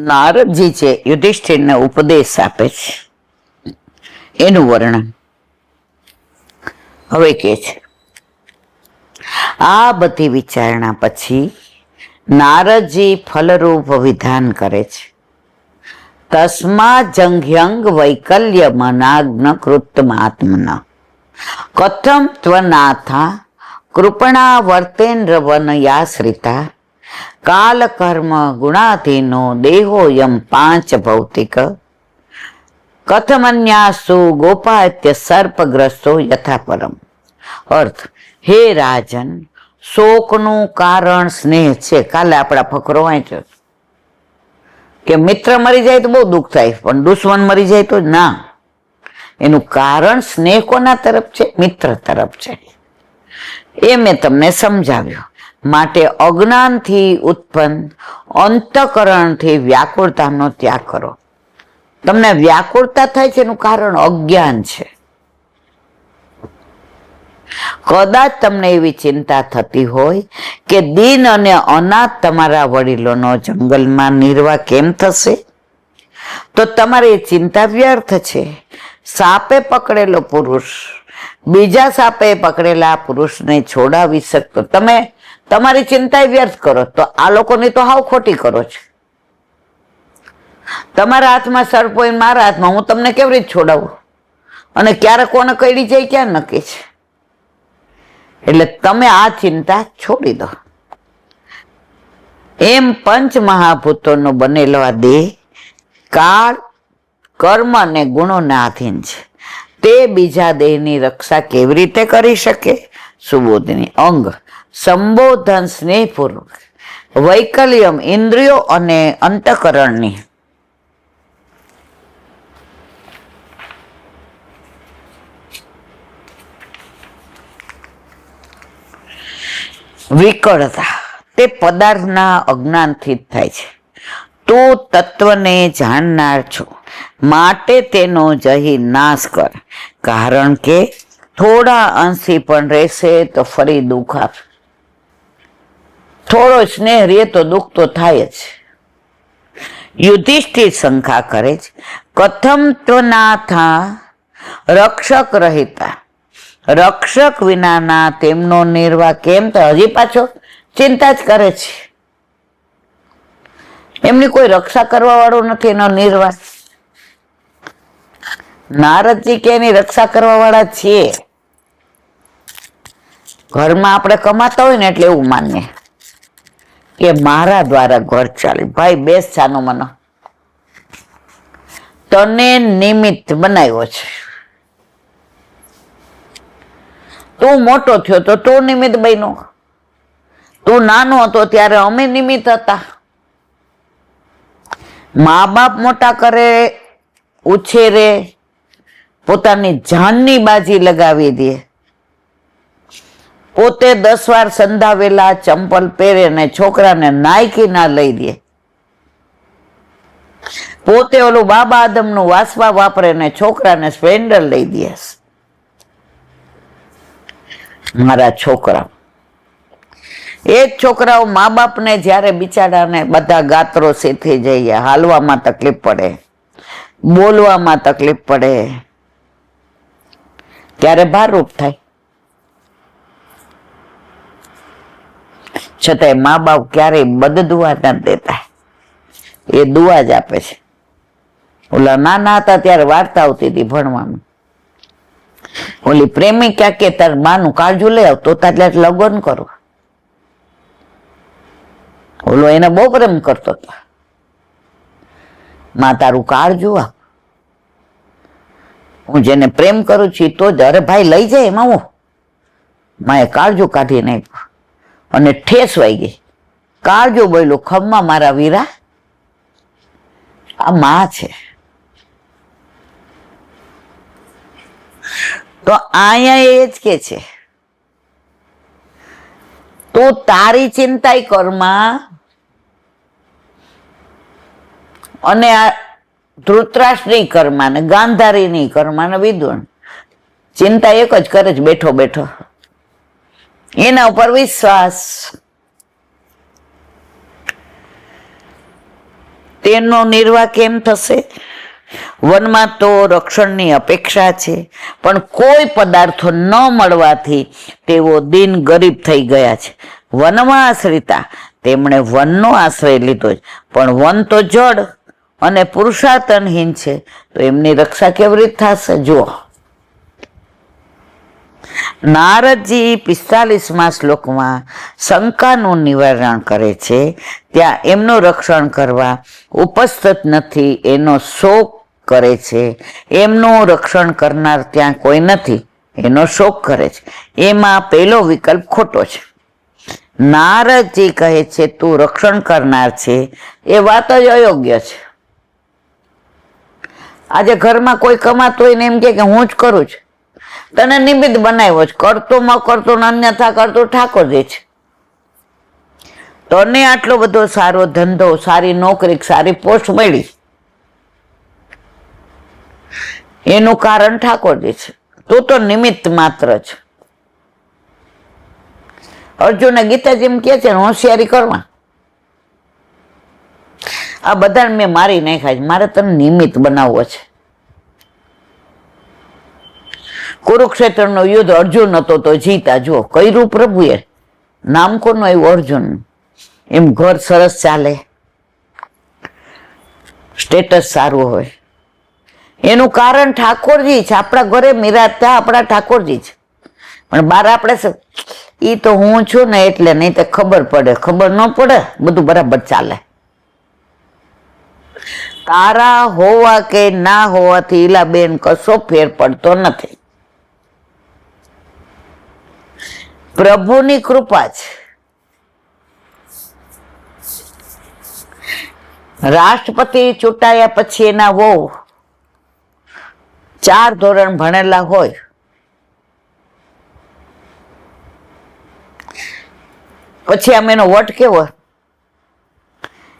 નારદજી છે યુધિષ્ઠિરને ઉપદેશ આપે છે, એનું વર્ણન હવે કે છે. આ બધી વિચારણા પછી નારદજી ફલરૂપ વિધાન કરે છે. તસ્મા જંઘ્યંગ વૈકલ્ય મનાગ્ન કૃતમાત્મના કથમ ત્વનાથા કૃપણા વર્તેન્દ્ર વનયાશ્રિતા કાલ કર્મ ગુણાધીનો દેહોયમ પાંચ ભૌતિક કથમન્યાસુ ગોપાત્ય સર્પગ્રસ્તો યથા પરમ. અર્થ, હે રાજન, શોકનું કારણ સ્નેહ છે. કાલે આપણા ફકરો વાંચ્યો કે મિત્ર મરી જાય તો બહુ દુઃખ થાય, પણ દુશ્મન મરી જાય તો ના. એનું કારણ સ્નેહ કોના તરફ છે? મિત્ર તરફ છે. એ મેં તમને સમજાવ્યું. માટે અજ્ઞાનથી ઉત્પન્ન અંતઃકરણથી વ્યાકુળતાનો ત્યાગ કરો. તમને વ્યાકુળતા થાય છે એનું કારણ અજ્ઞાન છે. કદાચ તમને એવી ચિંતા થતી હોય કે દીન અને અનાથ તમારા વડીલોનો જંગલમાં નિર્વાહ કેમ થશે, તો તમારી ચિંતા વ્યર્થ છે. સાપે પકડેલો પુરુષ બીજા સાપે પકડેલા પુરુષને છોડાવી શકતો, તમે તમારી ચિંતા વ્યર્થ કરો તો આ લોકોની તો હાવ ખોટી કરો છો. તમારા હાથમાં સર્પ હોય, મારા હાથમાં, હું તમને કેવી રીતે છોડાવું? અને ક્યારે કોને કઈડી જાય ક્યાં નક્કી છે? એટલે તમે આ ચિંતા છોડી દો. એમ પંચ મહાભૂતોનો બનેલો આ દેહ કાળ, કર્મ અને ગુણોના આધીન છે. તે બીજા દેહની રક્ષા કેવી રીતે કરી શકે? સુબોધની અંગ સંબોધન સ્નેહપૂર્વક, વૈકલ્યમ ઇન્દ્રિયો અને અંતઃકરણની વિકળતા તે પદાર્થના અજ્ઞાનથી જ થાય છે. તું તત્વને જાણનાર છો, માટે તેનો જહી નાશ કર. કારણ કે થોડા અંશી પણ રહેશે તો ફરી દુઃખ આપે. થોડો સ્નેહ રહે તો દુઃખ તો થાય જ. યુધિષ્ઠિર શંકા કરે છે, કથમ ત્વનાથા રક્ષક રહિતા, રક્ષક વિનાના તેમનો નિર્વાહ કેમ? તો હજી પાછો ચિંતા જ કરે છે. એમની કોઈ રક્ષા કરવા વાળું નથી, એનો નિર્વાહ. નારદજી કે એની રક્ષા કરવા વાળા છીએ. ઘરમાં આપણે કમાતા હોય ને એટલે એવું માનીએ કે મારા દ્વારા ઘર ચાલે. ભાઈ બેસ છાનો મનો, તને નિમિત્ત બનાવ્યો છે. તું મોટો થયો તો તું નિમિત્ત બન્યો. તું નાનો હતો ત્યારે અમે નિમિત્ત હતા. મા બાપ મોટા કરે, ઉછેરે, પોતાની જાનની બાજી લગાવી દે, પોતે 10 વાર સંધાવેલા ચંપલ પહેરે ને છોકરાને નાયકી ના લઈ દે, પોતે ઓલું બાબા આદમનું વાસવા વાપરે ને છોકરાને સ્પ્લેન્ડર લઈ દે. મારા છોકરા, એ જ છોકરાઓ મા બાપને જ્યારે બિચારાને બધા ગાત્રો શીથી જઈએ, હાલવામાં તકલીફ પડે, બોલવામાં તકલીફ પડે, ત્યારે ભારરૂપ થાય. છતાંય મા બાપ ક્યારેય બદદુઆ ન દેતા, એ દુઆ જ આપે છે. ઓલા નાના હતા ત્યારે વાર્તા આવતી હતી ભણવામાં. ઓલી પ્રેમિકા કે તાર માનું કાળજું લઈ આવ તો તાર લગ્ન કરો. ઓલો એને બહુ પ્રેમ કરતો હતો. માં તારું કાળજું આપ, હું જેને પ્રેમ કરું છું તો જ. અરે ભાઈ લઈ જાય એમાં હું. માએ કાળજું કાઢી નાખ્યું અને ઠેસ વાઈ ગઈ. કાળજું બોલ્યું, ખમ્મા મારા વીરા. આ માં છે. તો અહીંયા એ જ કે છે, તું તારી ચિંતા કરમાં. અને આ ધૃતરાષ્ટ્રની કર્મા ને ગાંધારીની કર્મા ને વિદ્વાન ચિંતા એક જ કરે છે, બેઠો બેઠો એના ઉપર વિશ્વાસ. તેનો નિર્વાહ કેમ થશે? વનમાં તો રક્ષણની અપેક્ષા છે, પણ કોઈ પદાર્થો ન મળવાથી તેઓ દિન ગરીબ થઈ ગયા છે. વનમાં આશ્રિતા, તેમણે વનનો આશ્રય લીધો છે, પણ વન તો જડ અને પુરુષાર્થહીન છે, તો એમની રક્ષા કેવી રીતે થશે? જુઓ, નારદજી 45મા શ્લોકમાં શંકાનું નિવારણ કરે છે. ત્યાં એમનું રક્ષણ કરવા ઉપસ્થિત નથી એનો શોક કરે છે. એમનું રક્ષણ કરનાર ત્યાં કોઈ નથી એનો શોક કરે છે. એમાં પહેલો વિકલ્પ ખોટો છે. નારદજી કહે છે તું રક્ષણ કરનાર છે એ વાત જ અયોગ્ય છે. આજે ઘરમાં કોઈ કમાતું હોય ને એમ કે હું જ કરું છું, તને નિમિત્ત બનાવ્યો છે, કરતો ન કરતો અન્યથા કરતો ઠાકોરજી છે. તને આટલો બધો સારો ધંધો, સારી નોકરી, સારી પોસ્ટ મળી, એનું કારણ ઠાકોરજી છે, તું તો નિમિત્ત માત્ર છે. અર્જુને ગીતાજી એમ કે છે ને હોશિયારી કરવા, આ બધાને મેં મારી નાખ્યા છે, મારે તને નિમિત્ત બનાવવો છે. કુરુક્ષેત્રનો યુદ્ધ અર્જુન હતો તો જીતા, જો કર્યું પ્રભુએ. નામ કોનું આવ્યું? અર્જુન. એમ ઘર સરસ ચાલે, સ્ટેટસ સારું હોય, એનું કારણ ઠાકોરજી છે. આપણા ઘરે મિરાજતા આપણા ઠાકોરજી છે. પણ બાર આપણે ઈ તો હું છું ને એટલે, નહીં તો ખબર પડે, ખબર ન પડે બધું બરાબર ચાલે. તારા હોવા કે ના હોવાથી ઈલાબેન કશો ફેર પડતો નથી. પ્રભુની કૃપા છે. રાષ્ટ્રપતિ ચૂંટાયા પછી એના વહુ 4 ધોરણ ભણેલા હોય, પછી આમ એનો વટ કેવો?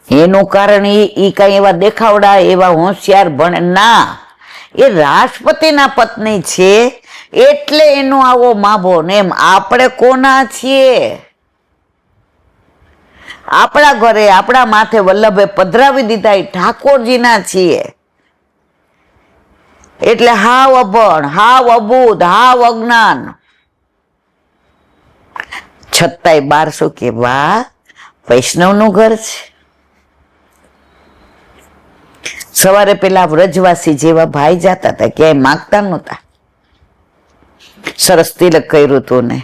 એનું કારણ ઈ કઈ એવા દેખાવડા, એવા હોશિયાર ભણે ના, એ રાષ્ટ્રપતિના પત્ની છે એટલે એનો આવો માભો ને. એમ આપણે કોના છીએ? આપણા ઘરે આપણા માથે વલ્લભે પધરાવી દીધા એ ઠાકોરજીના છીએ. એટલે હાવ અભણ, હાવ અબૂધ, હાવ અજ્ઞાન, છતાંય 1200 કે વાહ વૈષ્ણવનું ઘર છે. સવારે પેલા વ્રજવાસી જેવા ભાઈ જતા હતા, ક્યાંય માગતા નહોતા. સરસ તિલક કર્યું હતું ને,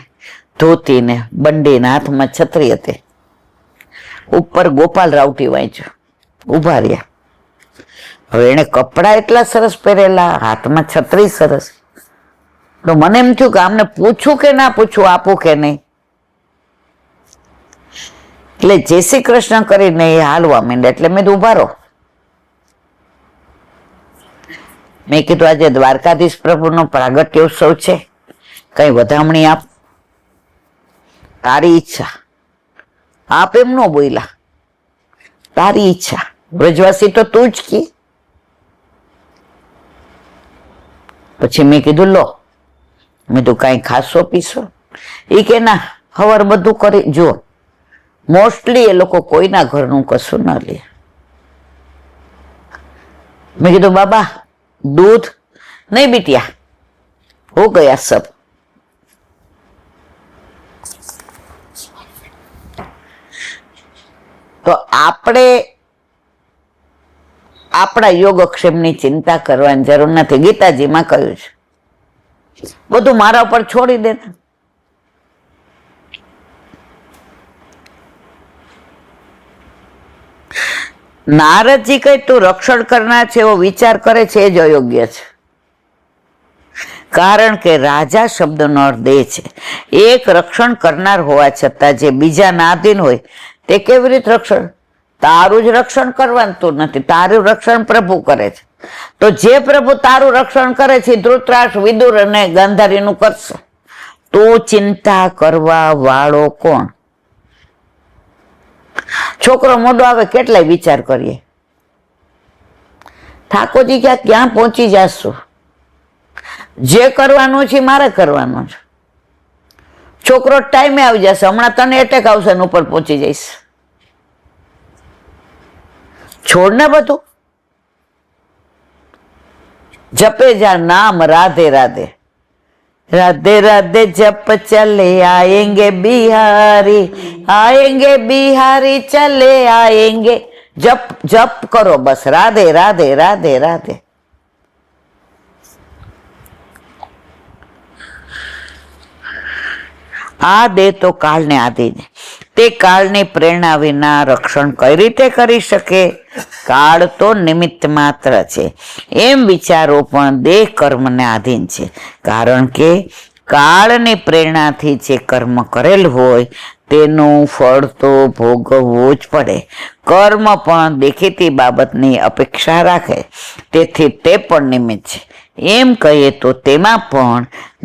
ધોતી ને બંડી ને, હાથમાં છત્રી હતી. ઉપર ગોપાલ રાવટી વાંચ્યું, ઉભા રહ્યા. હવે એને કપડા એટલા સરસ પહેરેલા, હાથમાં છત્રી સરસ. તો મને એમ થયું કે આમને પૂછું કે ના પૂછું, આપું કે નહીં. એટલે જય શ્રી કૃષ્ણ કરીને એ હાલવા માંડ્યા. એટલે મેં ઉભા રહો. મેં કીધું આજે દ્વારકાધીશ પ્રભુનો પ્રાગટ્ય ઉત્સવ છે, કઈ વધામણી આપ. તારી ઈચ્છા. આપ એમ ન બોલ્યા, તારી ઈચ્છા. વ્રજવાસી તો તું જ કી. પછી મેં કીધું લો. મેં તું કઈ ખાશો પીશો? એ કે ના, હવાર બધું કરી. જુઓ મોસ્ટલી એ લોકો કોઈના ઘરનું કશું ના લે. મેં કીધું બાબા दूध नहीं बिटिया, हो गया सब. તો આપણે આપણા યોગક્ષેમની ચિંતા કરવાની જરૂર નથી. ગીતાજીમાં કહ્યું છે બધું મારા પર છોડી દે. નારદજી કઈ તું રક્ષણ કરનાર છે એવો વિચાર કરે છે એ જ અયોગ્ય છે. કારણ કે રાજા શબ્દનો અર્થ દેહ છે. એક રક્ષણ કરનાર હોવા છતાં જે બીજાના આધીન હોય તે કેવી રીતે રક્ષણ? તારું જ રક્ષણ કરવાનું તું નથી, તારું રક્ષણ પ્રભુ કરે છે. તો જે પ્રભુ તારું રક્ષણ કરે છે ધૃતરાષ્ટ્ર, વિદુર અને ગાંધારીનું કરશે. તું ચિંતા કરવા વાળો કોણ? છોકરો મોટો આવે કેટલાય વિચાર કરીએ, ઠાકોરજી ક્યાં પહોંચી જશું? જે કરવાનું છે મારે કરવાનું છે. છોકરો ટાઈમે આવી જશે, હમણાં તને એટેક આવશે ને ઉપર પહોંચી જઈશ. છોડ ને બધું, જપે જા નામ રાધે રાધે, राधे राधे जप चले आएंगे बिहारी, आएंगे बिहारी चले आएंगे. जप जप करो बस, राधे राधे राधे राधे. આ દેહ તો કાળને આધીન, તે કાળની પ્રેરણા વિના રક્ષણ કઈ રીતે કરી શકે? કાળ તો નિમિત્ત માત્ર છે એમ વિચારો પણ દેહ કર્મને આધીન છે, કારણ કે કાળની પ્રેરણાથી જે કર્મ કરેલ હોય તેનું ફળ તો ભોગવવું જ પડે. કર્મ પણ દેખીતી બાબતની અપેક્ષા રાખે, તેથી તે પણ નિમિત્ત છે. એમ કહીએ તો તેમાં પણ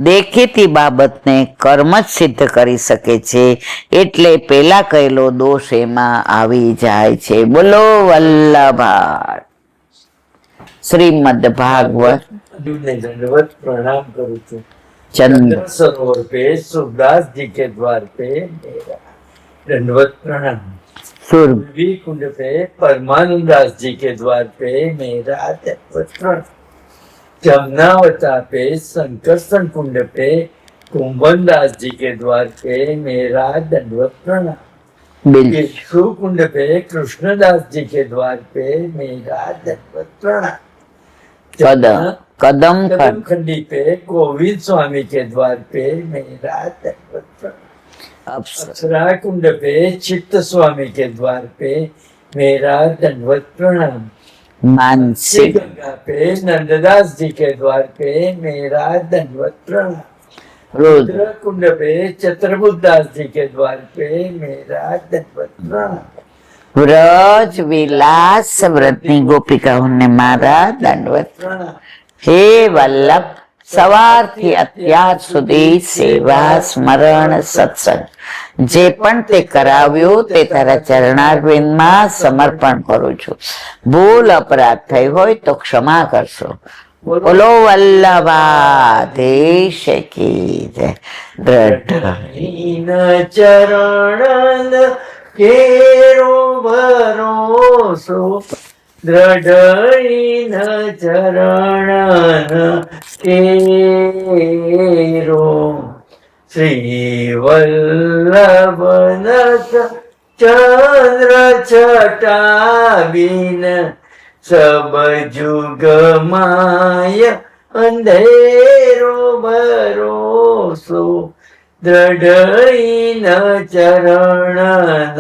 દેખીતી બાબતને કર્મ જ સિદ્ધ કરી શકે છે, એટલે પેલા કહેલો દોષ એમાં આવી જાય છે. બોલો વલ્લભા શ્રીમદ ભાગવત. दंडवत प्रणाम करूँ છું। ચંદ્ર सरोवर पे सूरदास जी के द्वार पे मेरा दंडवत प्रणाम। સુર भी कुंड पे परमानंदास जी के द्वार पे मेरा दंडवत प्रणाम। जमुनावता पे संकर्षण कुंड पे कुंभनदास जी के द्वार पे मेरा दंडवत प्रणाम। બિલ विष्णु कुंड पे कृष्णदास जी के द्वार पे मेरा दंडवत प्रणाम। કદમ કદમ कदम खंडी पे गोविंद स्वामी के द्वार पे मेरा दंडवत प्रणाम। अप्सरा कुंड पे चित्त स्वामी के द्वार पे मेरा दंडवत प्रणाम। માનસિક गंगा पे नंददास जी के द्वार पे मेरा दंडवत प्रणाम। રુદ્ર रुद्र कुंड पे चतुर्बुदास जी के द्वार पे मेरा दंडवत प्रणाम। વ્રજ વિલાસ વ્રતની ગોપિકાઓને મારા દંડવત. प्रणाम। હે વલ્લભ, સવારથી અત્યાર સુધી સેવા સ્મરણ સત્સંગ જે પણ તે કરાવ્યું તે તારા ચરણારવિંદમાં સમર્પણ કરું છું. ભૂલ અપરાધ થઈ હોય તો ક્ષમા કરશો. બોલો વલ્લભાધીશ કી જય. દ્રઢ हीन चरण केरो भरोसो दृढ़ चरण केरो श्री वल्लभनत चंद्र छटाबीन सब जुग माय अंधेरो भरोसो दृढ़ चरण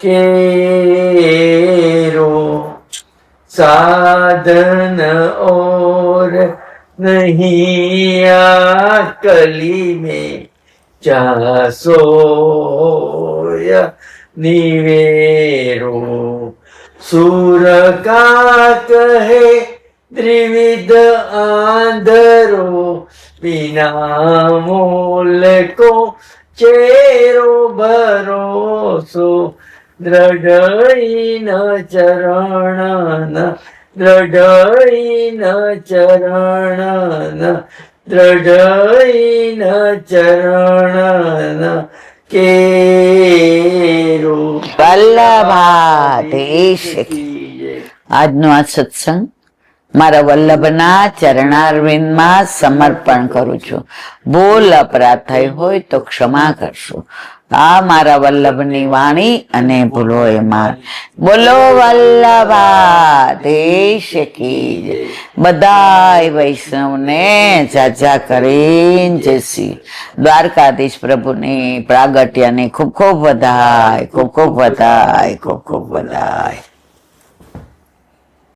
केरो साधन और नहीं कली में चासोय निवेरो सूर का कहे त्रिविध आंधरो बिना मूल को चेरो भरोसो दृढ़ चरण दृढ़ चरण दृढ़ चरण केरो વલ્લભાધીશ કી. આજનો આ સત્સંગ મારા વલ્લભના ચરણારવિંદમાં સમર્પણ કરું છું. ભૂલ અપરાધ થઈ હોય તો ક્ષમા કરશો. આ મારા વલ્લભની વાણી અને ભૂલો એમાં. બોલો વલ્લભાધીશ કી જય. બધાય વૈષ્ણવને જાજા કરીને જય શ્રી દ્વારકાધીશ પ્રભુની પ્રાગટ્યની ખૂબ ખૂબ વધાય, ખૂબ ખૂબ વધાય, ખૂબ ખૂબ વધાય.